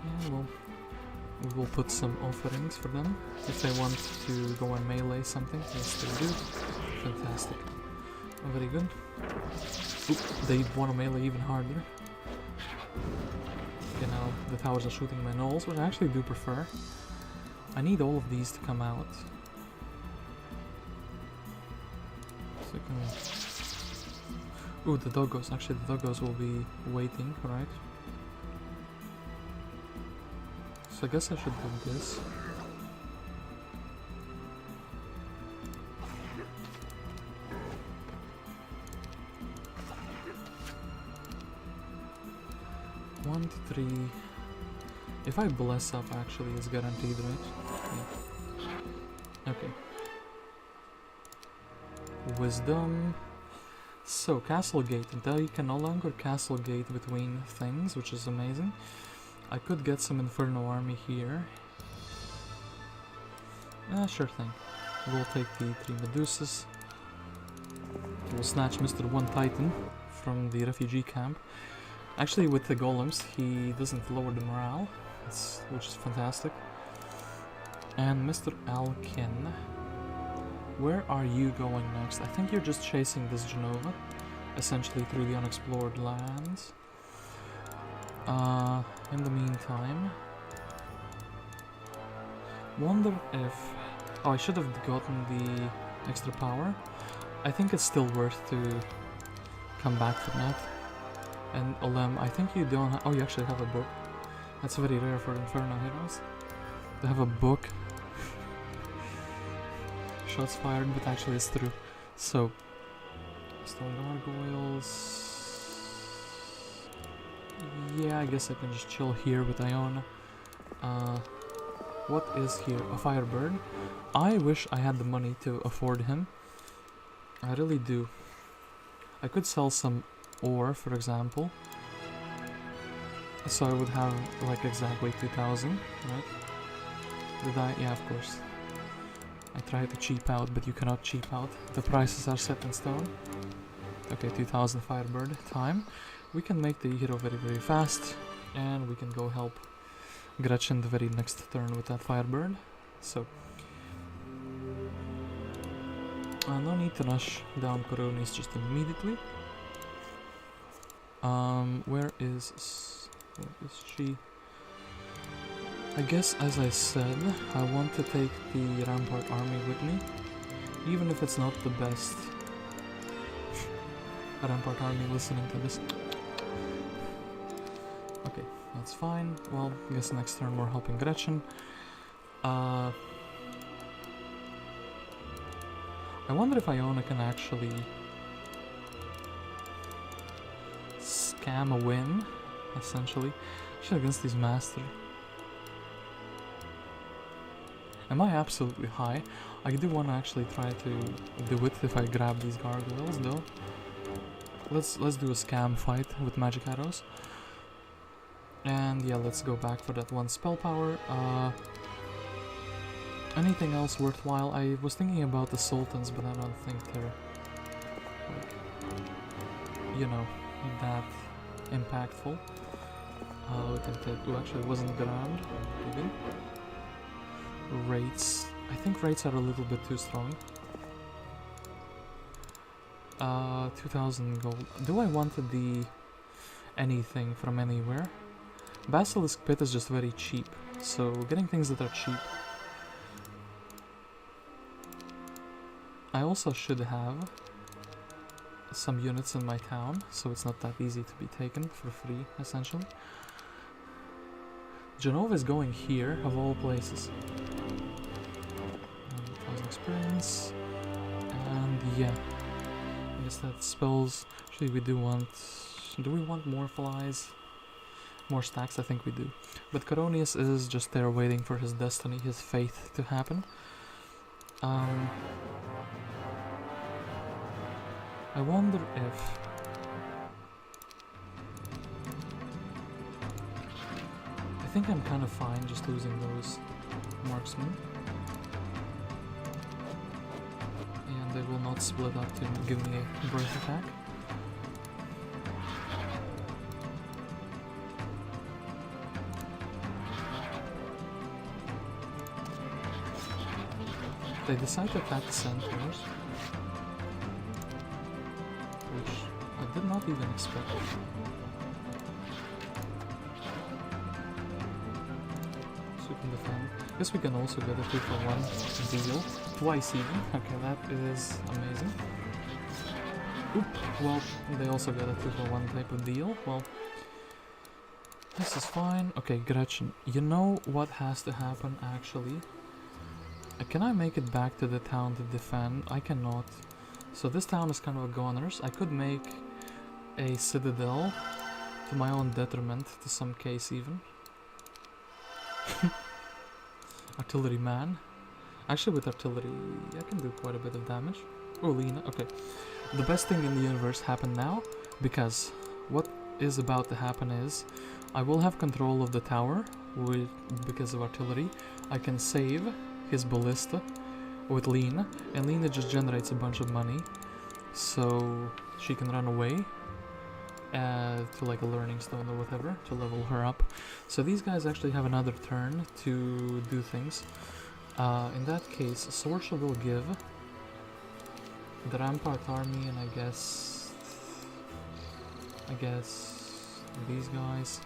Yeah, well, we will put some offerings for them if they want to go and melee something. Yes, they do. Fantastic. Very good. Oop, they want to melee even harder. Okay, now the towers are shooting my gnolls, which I actually do prefer. I need all of these to come out. So ooh, the doggos. Actually, the doggos will be waiting, right? So I guess I should do this. One to three. If I bless up, actually, it's guaranteed, right? Yeah. Okay. Wisdom. So, Castle Gate. Until you can no longer Castle Gate between things, which is amazing. I could get some Inferno army here. Sure thing. We'll take the 3 Medusas. We'll snatch Mr. One Titan from the refugee camp. Actually, with the golems, he doesn't lower the morale. which is fantastic. And Mr. Alkin, where are you going next? I think you're just chasing this Jenova, essentially through the unexplored lands. In the meantime, wonder if... Oh, I should have gotten the extra power. I think it's still worth to come back from that. And Olem, I think you don't oh, you actually have a book. That's very rare for Inferno heroes. They have a book. Shots fired, but actually it's true. So, stone gargoyles... Yeah, I guess I can just chill here with Iona. What is here? A firebird. I wish I had the money to afford him. I really do. I could sell some ore, for example. So I would have like exactly 2,000, right? Did I? Yeah, of course. I tried to cheap out, but you cannot cheap out. The prices are set in stone. Okay, 2,000 firebird time. We can make the hero very, very fast, and we can go help Gretchen the very next turn with that firebird. So, no need to rush down Coronis just immediately. Where is she? I guess, as I said, I want to take the Rampart army with me, even if it's not the best Rampart army listening to this. Okay, that's fine. Well, I guess next turn we're helping Gretchen. I wonder if Iona can actually scam a win, essentially. Actually, against these master. Am I absolutely high? I do want to actually try to do it if I grab these gargoyles, though. Let's do a scam fight with magic arrows. And yeah, let's go back for that one spell power. Anything else worthwhile? I was thinking about the sultans, but I don't think they're, like, you know, that impactful. We can take... Oh, actually, it wasn't ground. Even. Rates. I think rates are a little bit too strong. 2,000 gold. Do I want the anything from anywhere? Basilisk Pit is just very cheap, so getting things that are cheap. I also should have some units in my town, so it's not that easy to be taken for free, essentially. Jenova is going here, of all places. 1,000 experience. And yeah. I guess that spells... Actually, we do want... Do we want more flies? More stacks? I think we do. But Coronius is just there waiting for his destiny, his fate to happen. I wonder if... I think I'm kind of fine just losing those marksmen. And they will not split up to give me a breath attack. They decide to attack the centaurs, which I did not even expect. So we can defend. I guess we can also get a 2-for-1 deal, twice even. Okay, that is amazing. Oop, well, they also got a 2-for-1 type of deal. Well, this is fine. Okay, Gretchen, you know what has to happen actually? Can I make it back to the town to defend? I cannot. So this town is kind of a goners. I could make a citadel to my own detriment, to some case even. Artillery man. Actually with artillery I can do quite a bit of damage. Oh, Lena, okay. The best thing in the universe happened now, because what is about to happen is I will have control of the tower because of artillery. I can save his ballista with Lena, and Lena just generates a bunch of money, so she can run away to like a learning stone or whatever to level her up. So these guys actually have another turn to do things. In that case, Sorsha will give the Rampart army and I guess these guys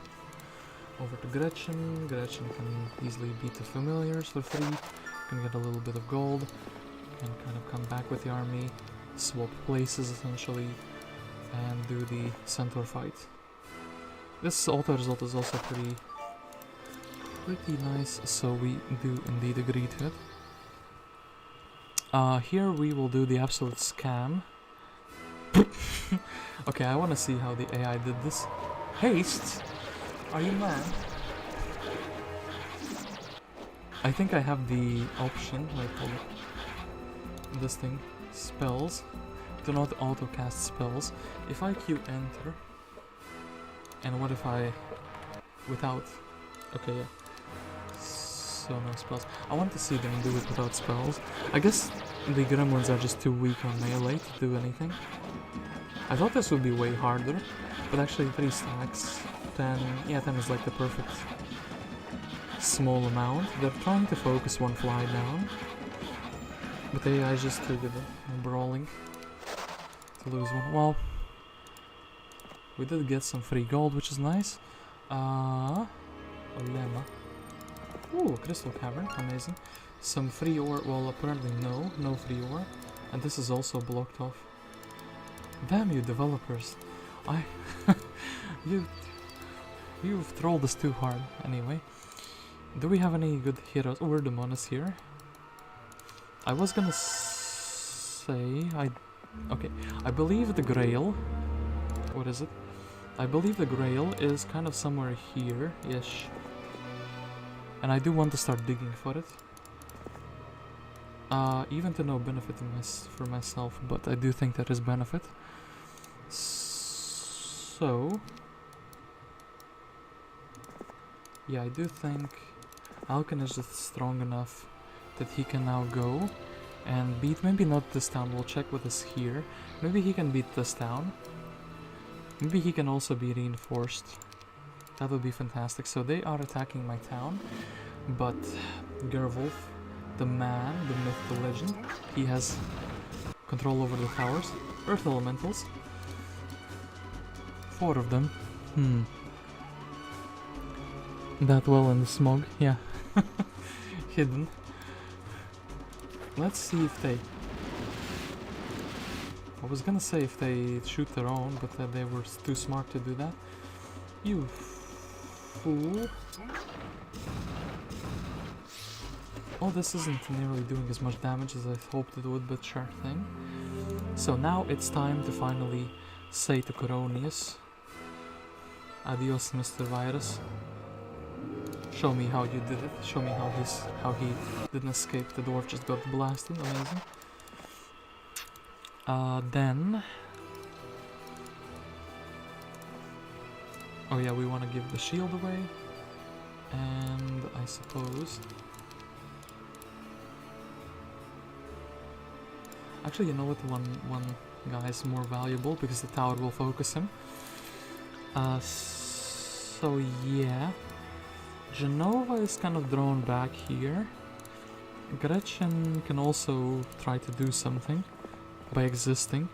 over to Gretchen. Gretchen can easily beat the familiars for free, can get a little bit of gold, and kind of come back with the army, swap places essentially, and do the centaur fight. This auto result is also pretty nice, so we do indeed agree to it. Here we will do the absolute scam. Okay, I want to see how the AI did this. Haste? Are you mad? I think I have the option, like this thing, spells. Do not auto-cast spells. If I Q enter, and what if I, without, okay, yeah. So no spells. I want to see them do it without spells. I guess the gremlins are just too weak on melee to do anything. I thought this would be way harder, but actually 3 stacks, 10, yeah 10 is like the perfect small amount. They're trying to focus one fly down, but the AI is just too good at brawling to lose one. Well, we did get some free gold, which is nice. Olema. Ooh, Crystal Cavern, amazing. Some free ore, well apparently no free ore. And this is also blocked off. Damn you developers. You've trolled us too hard. Anyway. Do we have any good heroes? Oh, Erdemon is here. I was gonna say, okay, I believe the Grail, what is it? I believe the Grail is kind of somewhere here-ish. And I do want to start digging for it. Even to no benefit for myself, but I do think there is benefit. So... yeah, I do think Alkin is just strong enough that he can now go and beat, maybe not this town, we'll check what is here. Maybe he can beat this town. Maybe he can also be reinforced. That would be fantastic. So they are attacking my town, but Gerwulf, the man, the myth, the legend, he has control over the towers. Earth elementals. 4 of them. That well in the smog, yeah. Hidden. Let's see if they... I was gonna say if they shoot their own, but they were too smart to do that. You fool. Oh, this isn't nearly doing as much damage as I hoped it would, but sure thing. So now it's time to finally say to Coronius, adios, Mr. Virus. Show me how you did it. Show me how he didn't escape. The dwarf just got blasted. Amazing. Then... oh yeah, we want to give the shield away. And I suppose... actually, you know what? One guy is more valuable because the tower will focus him. So yeah... Jenova is kind of drawn back here. Gretchen can also try to do something by existing.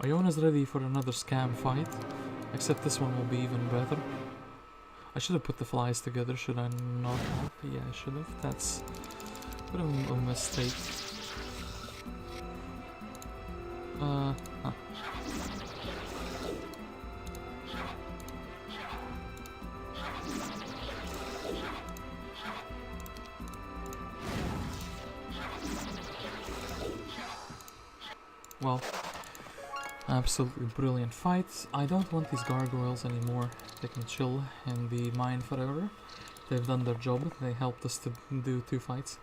Iona's ready for another scam fight, except this one will be even better. I should have put the flies together, should I not have? Yeah, I should have. That's a bit of a mistake. Well, absolutely brilliant fights. I don't want these gargoyles anymore. They can chill in the mine forever. They've done their job. They helped us to do 2 fights,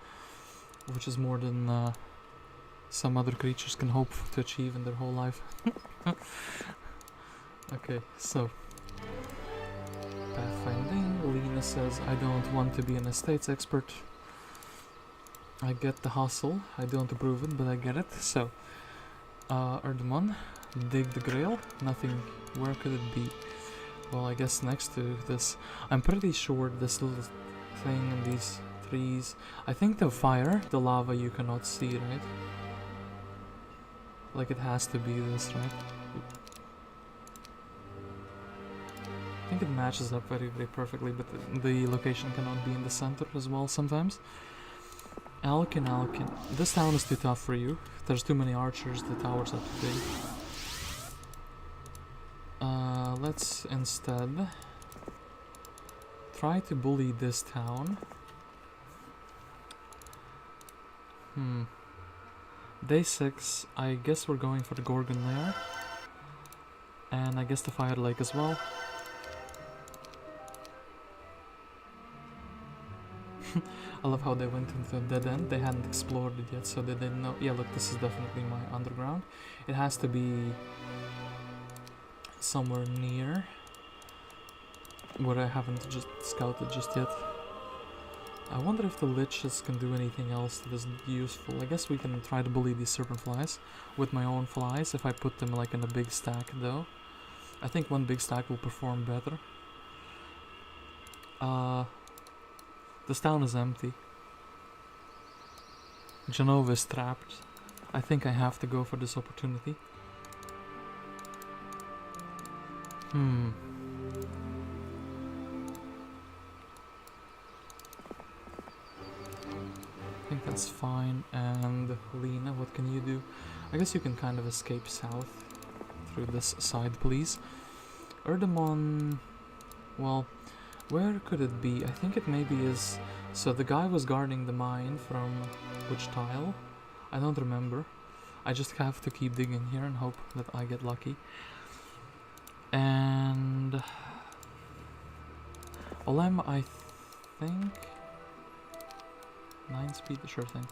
which is more than some other creatures can hope to achieve in their whole life. Okay, so pathfinding. Lena says, I don't want to be an estates expert. I get the hustle. I don't approve it, but I get it. So Erdemon, dig the grail. Nothing. Where could it be? Well, I guess next to this. I'm pretty sure this little thing and these trees. I think the fire, the lava, you cannot see, right? Like it has to be this, right? I think it matches up very, very perfectly, but the location cannot be in the center as well sometimes. Alkin. This town is too tough for you. There's too many archers, the towers are too big. Let's instead try to bully this town. Day 6, I guess we're going for the Gorgon lair. And I guess the Fire Lake as well. I love how they went into a dead end. They hadn't explored it yet, so they didn't know. Yeah, look, this is definitely my underground. It has to be somewhere near where I haven't just scouted just yet. I wonder if the liches can do anything else that is useful. I guess we can try to bully these serpent flies with my own flies if I put them like in a big stack though. I think one big stack will perform better. This town is empty. Jenova is trapped. I think I have to go for this opportunity. I think that's fine. And Lena, what can you do? I guess you can kind of escape south through this side, please. Erdemon, well, where could it be? I think it maybe is... So the guy was guarding the mine from which tile? I don't remember. I just have to keep digging here and hope that I get lucky. And... Olem, I think... 9 speed, sure thing.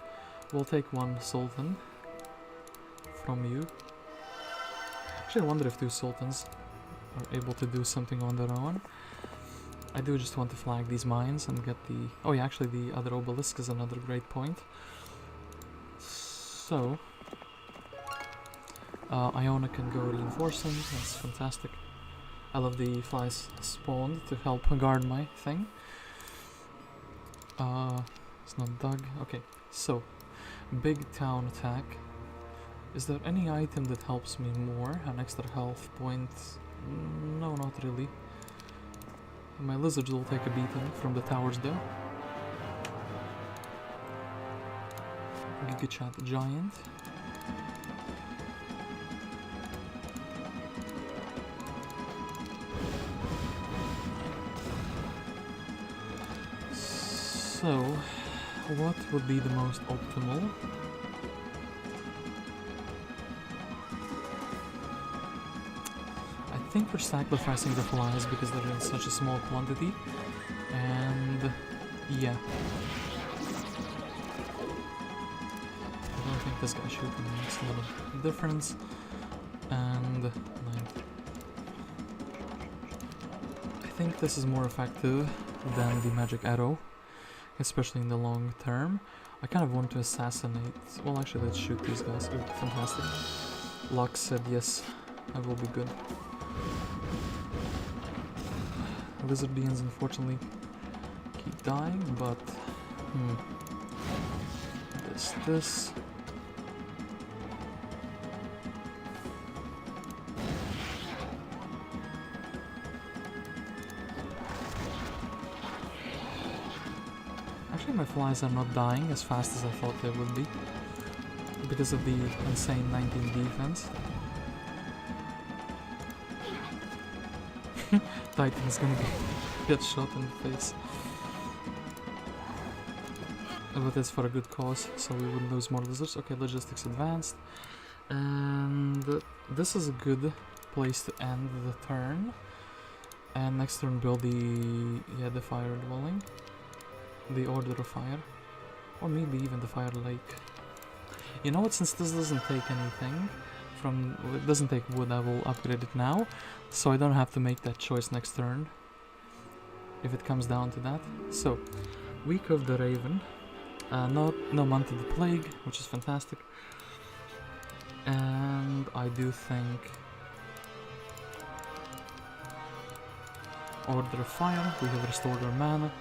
We'll take one Sultan from you. Actually, I wonder if 2 Sultans are able to do something on their own. I do just want to flag these mines and get the... Oh yeah, actually the other obelisk is another great point. So... Iona can go reinforcing, that's fantastic. I love the flies spawned to help guard my thing. It's not dug. Okay, so... Big town attack. Is there any item that helps me more? An extra health point? No, not really. My lizards will take a beating from the towers though. Gigachat giant. So, what would be the most optimal? I think we're sacrificing the flies because they're in such a small quantity, and yeah. I don't think this guy should makes a lot of difference, and 9. I think this is more effective than the magic arrow, especially in the long term. I kind of want to assassinate, well actually let's shoot these guys. Ooh, fantastic. Lux said yes, I will be good. Lizard beings unfortunately keep dying, but this actually my flies are not dying as fast as I thought they would be because of the insane 19 defense. Titan is gonna get shot in the face. But it's for a good cause, so we wouldn't lose more lizards. Okay, logistics advanced. And this is a good place to end the turn. And next turn build the fire dwelling. The Order of Fire. Or maybe even the Fire Lake. You know what, since this doesn't take anything, it doesn't take wood, I will upgrade it now, so I don't have to make that choice next turn, if it comes down to that. So, Week of the Raven, no Month of the Plague, which is fantastic, and I do think Order of Fire, we have restored our mana,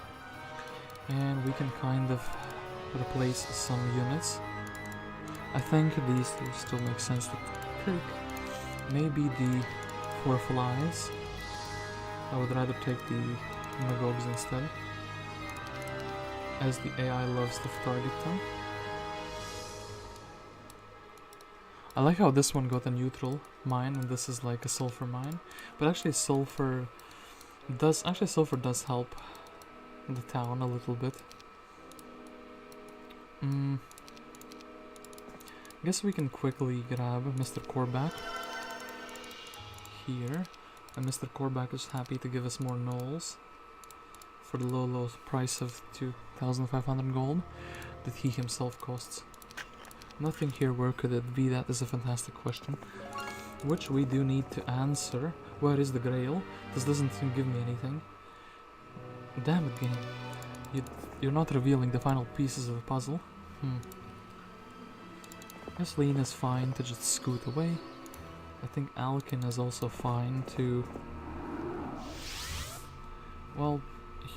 and we can kind of replace some units. I think these two still make sense to take. Maybe the 4 flies. I would rather take the Magogs instead, as the AI loves to target them. I like how this one got a neutral mine and this is like a sulfur mine, but actually sulfur does help the town a little bit. Guess we can quickly grab Mr. Korback here, and Mr. Korback is happy to give us more gnolls for the low price of 2,500 gold that he himself costs. Nothing here, where could it be? That is a fantastic question, which we do need to answer. Where is the Grail? This doesn't give me anything. Damn it, game. You're not revealing the final pieces of the puzzle. Guess Lean is fine to just scoot away. I think Alkin is also fine to... Well,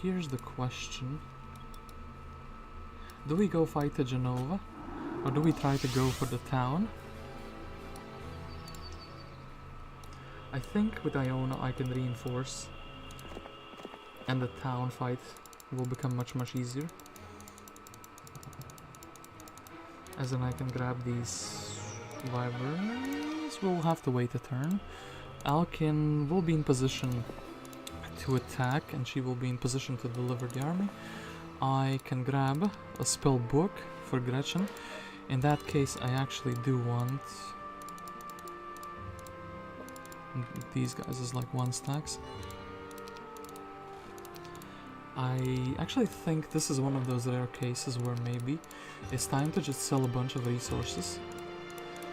here's the question. Do we go fight the Jenova? Or do we try to go for the town? I think with Iona I can reinforce, and the town fight will become much easier. As in I can grab these wyverns. We'll have to wait a turn. Alkin will be in position to attack, and she will be in position to deliver the army. I can grab a spell book for Gretchen. In that case, I actually do want these guys as like 1 stacks. I actually think this is one of those rare cases where maybe it's time to just sell a bunch of resources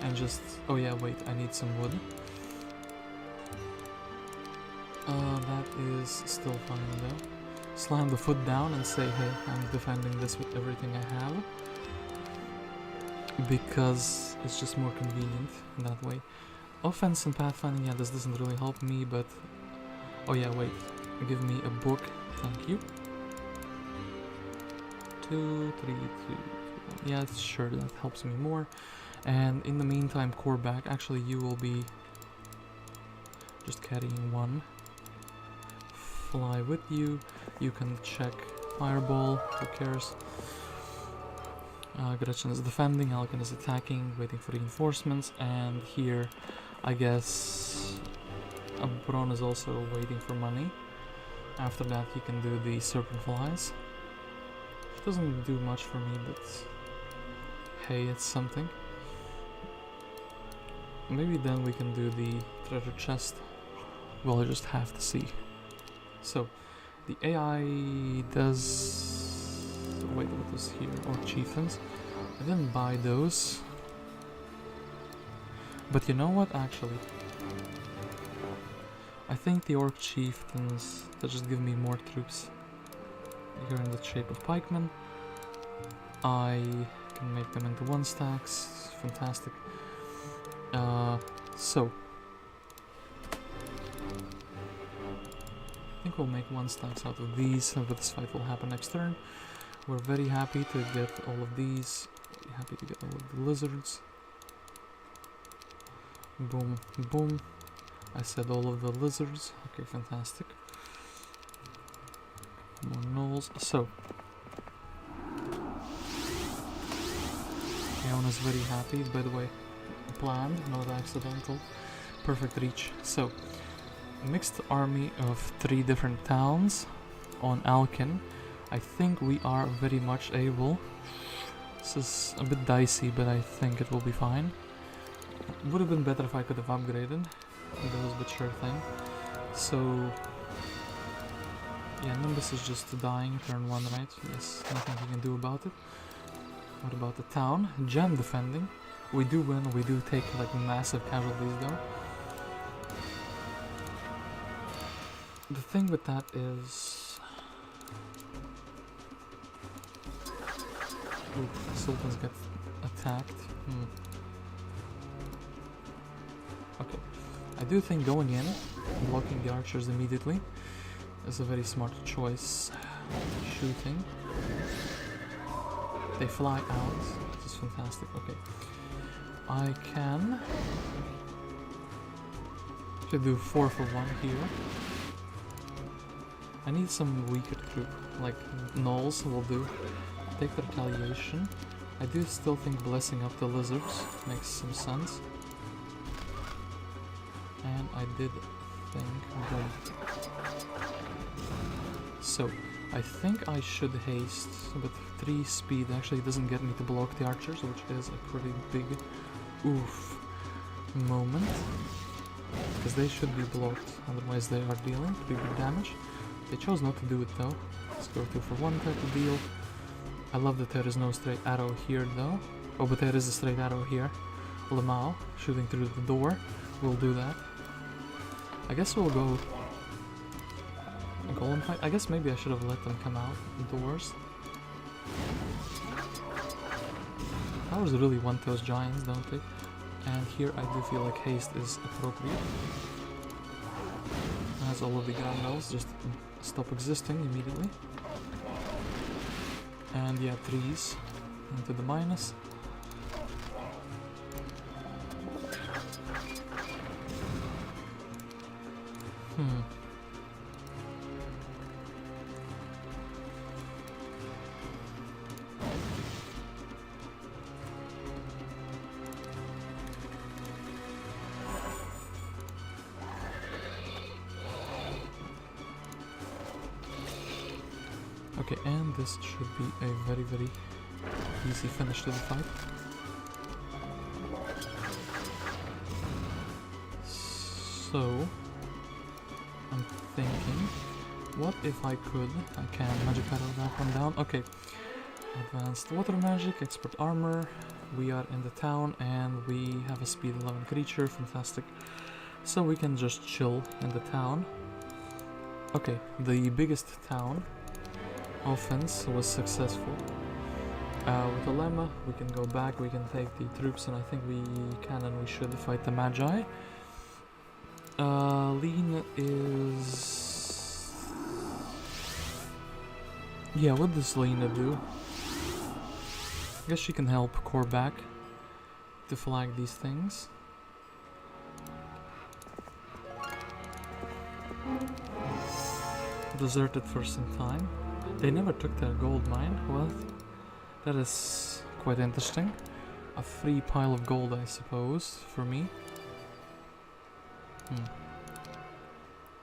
and just... Oh yeah, wait, I need some wood. That is still fine though. Slam the foot down and say, hey, I'm defending this with everything I have, because it's just more convenient that way. Offense and pathfinding, yeah, this doesn't really help me, but... Oh yeah, wait. Give me a book, thank you. 2, 3, 2, 1. Yeah, sure, that helps me more. And in the meantime, Korback, actually you will be just carrying 1. Fly with you. You can check Fireball, who cares. Gretchen is defending, Alkin is attacking, waiting for reinforcements, and here, I guess, Bron is also waiting for money. After that he can do the Serpent Flies. Doesn't do much for me, but hey, it's something. Maybe then we can do the treasure chest. We'll just have to see. So, the AI does... Wait, what was here? Or chieftains. I didn't buy those. But you know what, actually? I think the orc chieftains, that just give me more troops. Here in the shape of pikemen. I can make them into 1 stacks. Fantastic. So I think we'll make 1 stacks out of these, but this fight will happen next turn. We're very happy to get all of these. Happy to get all of the lizards. Boom, boom. I said all of the lizards. Okay, fantastic. More gnolls. So, Leona's very happy. By the way, planned, not accidental. Perfect reach. So, mixed army of 3 different towns on Alkin. I think we are very much able. This is a bit dicey, but I think it will be fine. Would have been better if I could have upgraded those, but sure thing. So, yeah, Nimbus is just dying turn 1, right? Yes, nothing we can do about it. What about the town? Gem defending. We do win, we do take like massive casualties though. The thing with that is... Ooh, Sultans get attacked. I do think going in and blocking the archers immediately is a very smart choice. Shooting. They fly out. This is fantastic. Okay. I can do 4 for 1 here. I need some weaker troop, like gnolls will do. Take the retaliation. I do still think blessing up the lizards makes some sense. And I did think, boom. So, I think I should haste with 3 speed. Actually, it doesn't get me to block the archers, which is a pretty big oof moment. Because they should be blocked, otherwise they are dealing pretty big damage. They chose not to do it though. Let's go 2 for 1 type of deal. I love that there is no straight arrow here though. Oh, but there is a straight arrow here. Lamau shooting through the door. We'll do that. I guess we'll go golem fight. I guess maybe I should have let them come out the doors. Towers really want those giants, don't they? And here I do feel like haste is appropriate. As all of the gargoyles just stop existing immediately. And yeah, 3s into the minus. Okay, and this should be a very, very easy finish to the fight. So, I'm thinking, what if I could? I can magic arrow that one down. Okay, advanced water magic, expert armor. We are in the town and we have a speed 11 creature, fantastic. So we can just chill in the town. Okay, the biggest town offense was successful. With a lemma, we can go back, we can take the troops, and I think we can and we should fight the Magi. Lean is... Yeah, what does Lena do? I guess she can help core back to flag these things. Deserted for some time. They never took their gold mine. Well, that is quite interesting. A free pile of gold, I suppose, for me.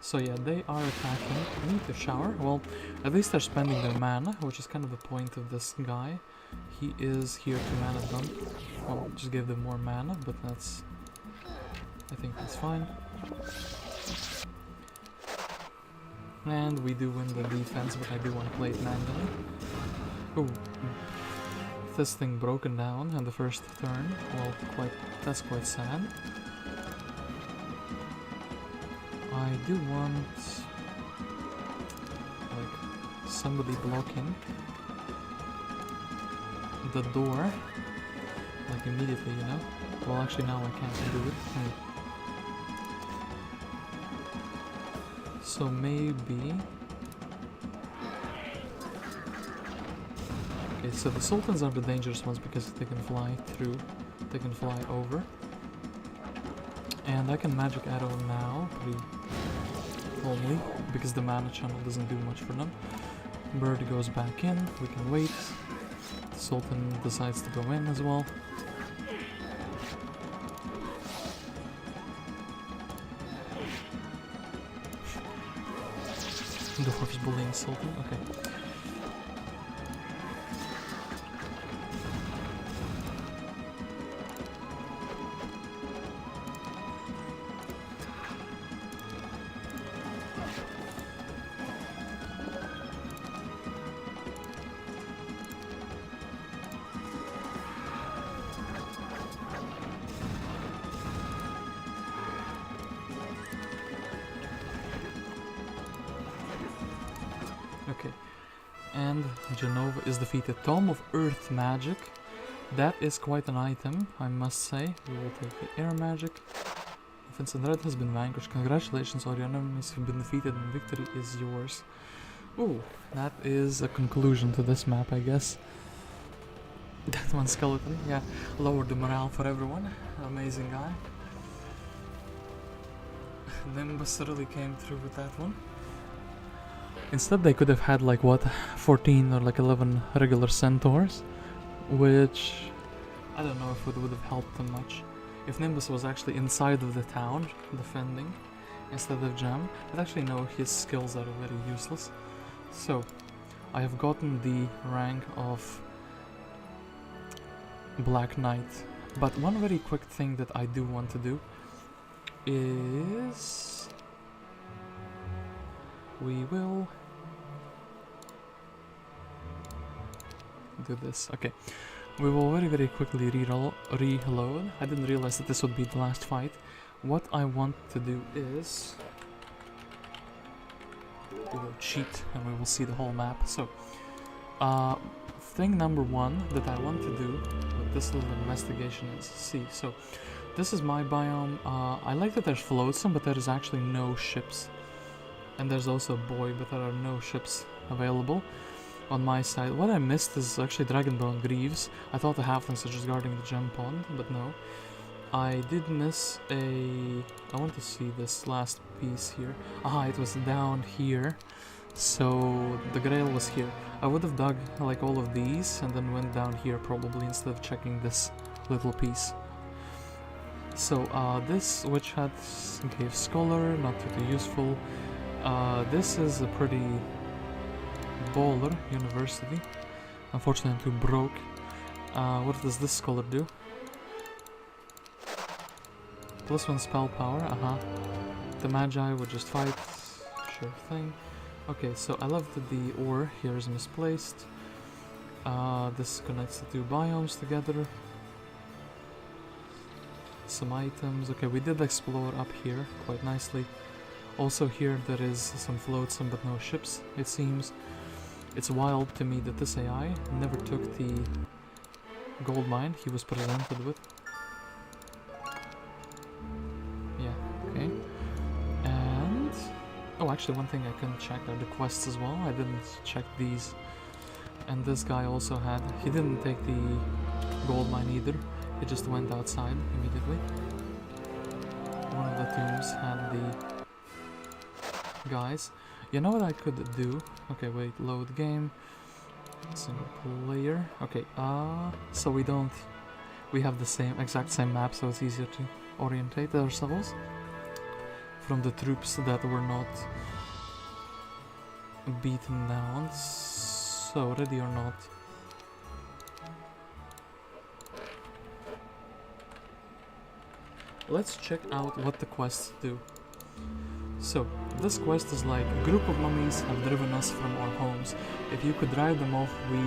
So yeah, they are attacking. I need to shower. Well, at least they're spending their mana, which is kind of the point of this guy. He is here to mana dump. Well, just give them more mana, but that's... I think that's fine. And we do win the defense, but I do want to play it manually. Oh, this thing broken down on the first turn. Well, that's quite sad. I do want like somebody blocking the door, like immediately, you know. Well, actually now I can't do it. So maybe... Okay, so the Sultans are the dangerous ones because they can fly through, they can fly over. And I can magic arrow now, pretty calmly, because the mana channel doesn't do much for them. Bird goes back in, we can wait. The Sultan decides to go in as well. Dwarf's bullying Sultan, okay. Okay, and Jenova is defeated. Tome of Earth Magic. That is quite an item, I must say. We will take the air magic. Vincent Red has been vanquished. Congratulations, all your enemies have been defeated and victory is yours. Ooh, that is a conclusion to this map, I guess. That one skeleton, yeah, lowered the morale for everyone. Amazing guy. Nimbus really came through with that one. Instead they could have had like what, 14 or like 11 regular centaurs, which I don't know if it would have helped them much. If Nimbus was actually inside of the town defending instead of Gem, but actually no, his skills are very useless. So I have gotten the rank of Black Knight, but one very quick thing that I do want to do is we will do this. Okay, we will very quickly reload. I didn't realize that this would be the last fight. What I want to do is we will cheat and we will see the whole map. So thing number one that I want to do with this little investigation is see. So this is my biome. I like that there's flotsam, but there is actually no ships. And there's also a buoy, but there are no ships available on my side. What I missed is actually Dragonbone Greaves. I thought the halflings are just guarding the gem pond, but no. I did miss a... I want to see this last piece here. Aha, it was down here. So the grail was here. I would have dug like all of these and then went down here probably instead of checking this little piece. So this witch hat gave scholar, not too useful. This is a pretty baller university. Unfortunately broke. What does this scholar do? +1 spell power, The Magi would just fight, sure thing. Okay, so I love that the ore here is misplaced. This connects the two biomes together. Some items. Okay, we did explore up here quite nicely. Also here there is some flotsam but no ships, it seems. It's wild to me that this AI never took the gold mine he was presented with. Yeah, okay. And... oh, actually one thing I can check are the quests as well. I didn't check these. And this guy also had... he didn't take the gold mine either. He just went outside immediately. One of the tombs had the guys. You know what I could do? Okay, wait, load game. Single player. Okay, so we have the exact same map, so it's easier to orientate ourselves from the troops that were not beaten down. So, ready or not? Let's check out what the quests do. So, this quest is like, a group of mummies have driven us from our homes. If you could drive them off, we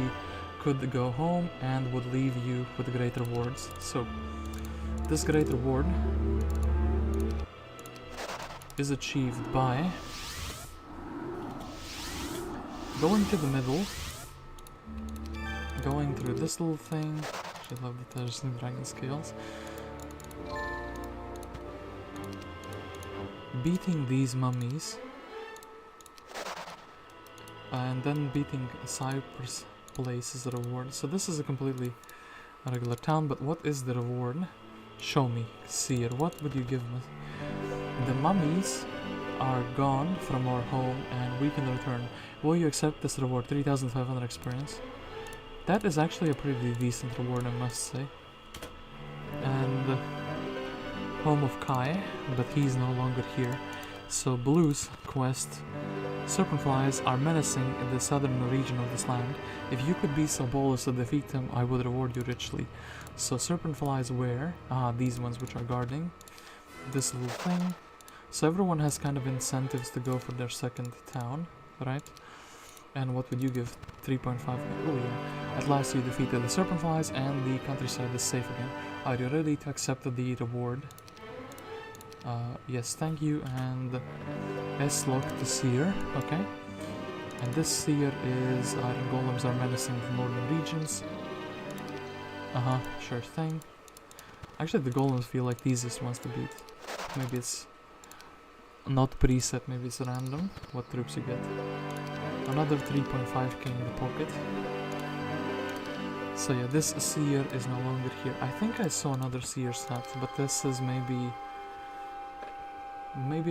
could go home and would leave you with great rewards. So, this great reward is achieved by going to the middle, going through this little thing. I love that there's new dragon scales. Beating these mummies and then beating Cypress Place is the reward. So this is a completely regular town, but what is the reward? Show me, Seer, what would you give me? The mummies are gone from our home and we can return. Will you accept this reward? 3,500 experience. That is actually a pretty decent reward, I must say. And home of Kai, but he's no longer here. So Blue's quest. Serpentflies are menacing in the southern region of this land. If you could be so bold as to defeat them, I would reward you richly. So Serpentflies where? These ones which are guarding this little thing. So everyone has kind of incentives to go for their second town, right? And what would you give? 3.5. Oh yeah. At last you defeated the Serpentflies and the countryside is safe again. Are you ready to accept the reward? Yes, thank you, and S-lock to Seer, okay. And this Seer is Iron Golems are menacing the northern regions. Sure thing. Actually, the Golems feel like the easiest ones to beat. maybe it's not preset, maybe it's random what troops you get. Another 3.5k in the pocket. So yeah, this seer is no longer here. I think I saw another seer set, but this is maybe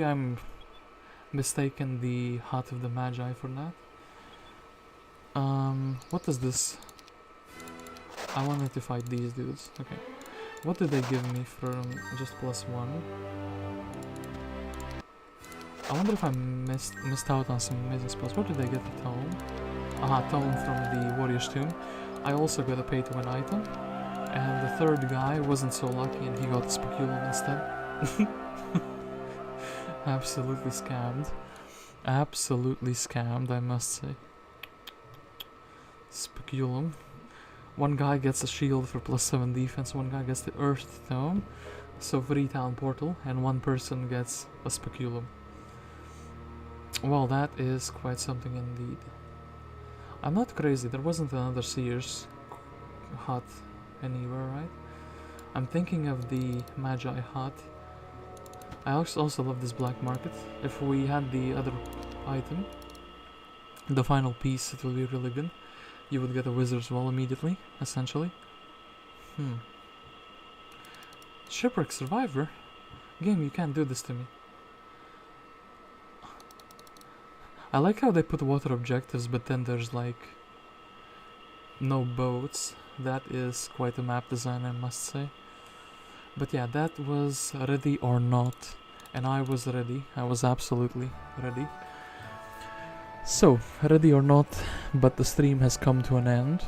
I'm mistaken the Heart of the Magi for that. What is this? I wanted to fight these dudes. Okay. What did they give me from just +1? I wonder if I missed out on some amazing spells. Where did I get the tome? Aha, tome from the Warrior's Tomb. I also got a pay-to-win item. And the third guy wasn't so lucky and he got Speculum instead. Absolutely scammed. Absolutely scammed, I must say. Speculum. One guy gets a shield for +7 defense, one guy gets the Earth Tome, so free town portal, and one person gets a Speculum. Well, that is quite something indeed. I'm not crazy, there wasn't another Seer's hut anywhere, right? I'm thinking of the Magi hut. I also love this black market. If we had the other item, the final piece, it will be really good. You would get a Wizard's Wall immediately, essentially. Shipwreck Survivor? Game, you can't do this to me. I like how they put water objectives, but then there's like no boats. That is quite a map design, I must say. But yeah, that was Ready or Not, and I was ready. I was absolutely ready. So, Ready or Not, but the stream has come to an end.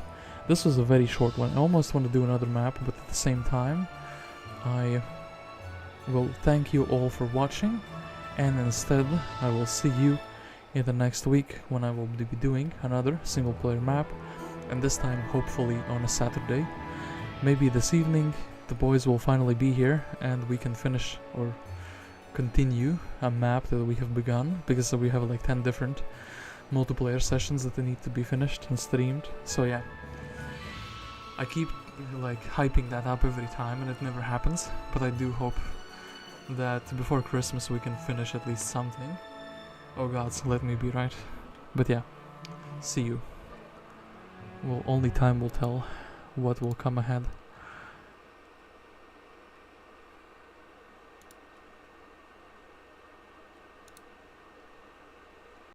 This was a very short one. I almost want to do another map, but at the same time, I will thank you all for watching, and instead, I will see you in the next week when I will be doing another single player map, and this time hopefully on a Saturday. Maybe this evening the boys will finally be here and we can finish or continue a map that we have begun, because we have like 10 different multiplayer sessions that need to be finished and streamed. So yeah, I keep like hyping that up every time and it never happens, but I do hope that before Christmas we can finish at least something. Oh gods, let me be right. But yeah, see you. Well, only time will tell what will come ahead.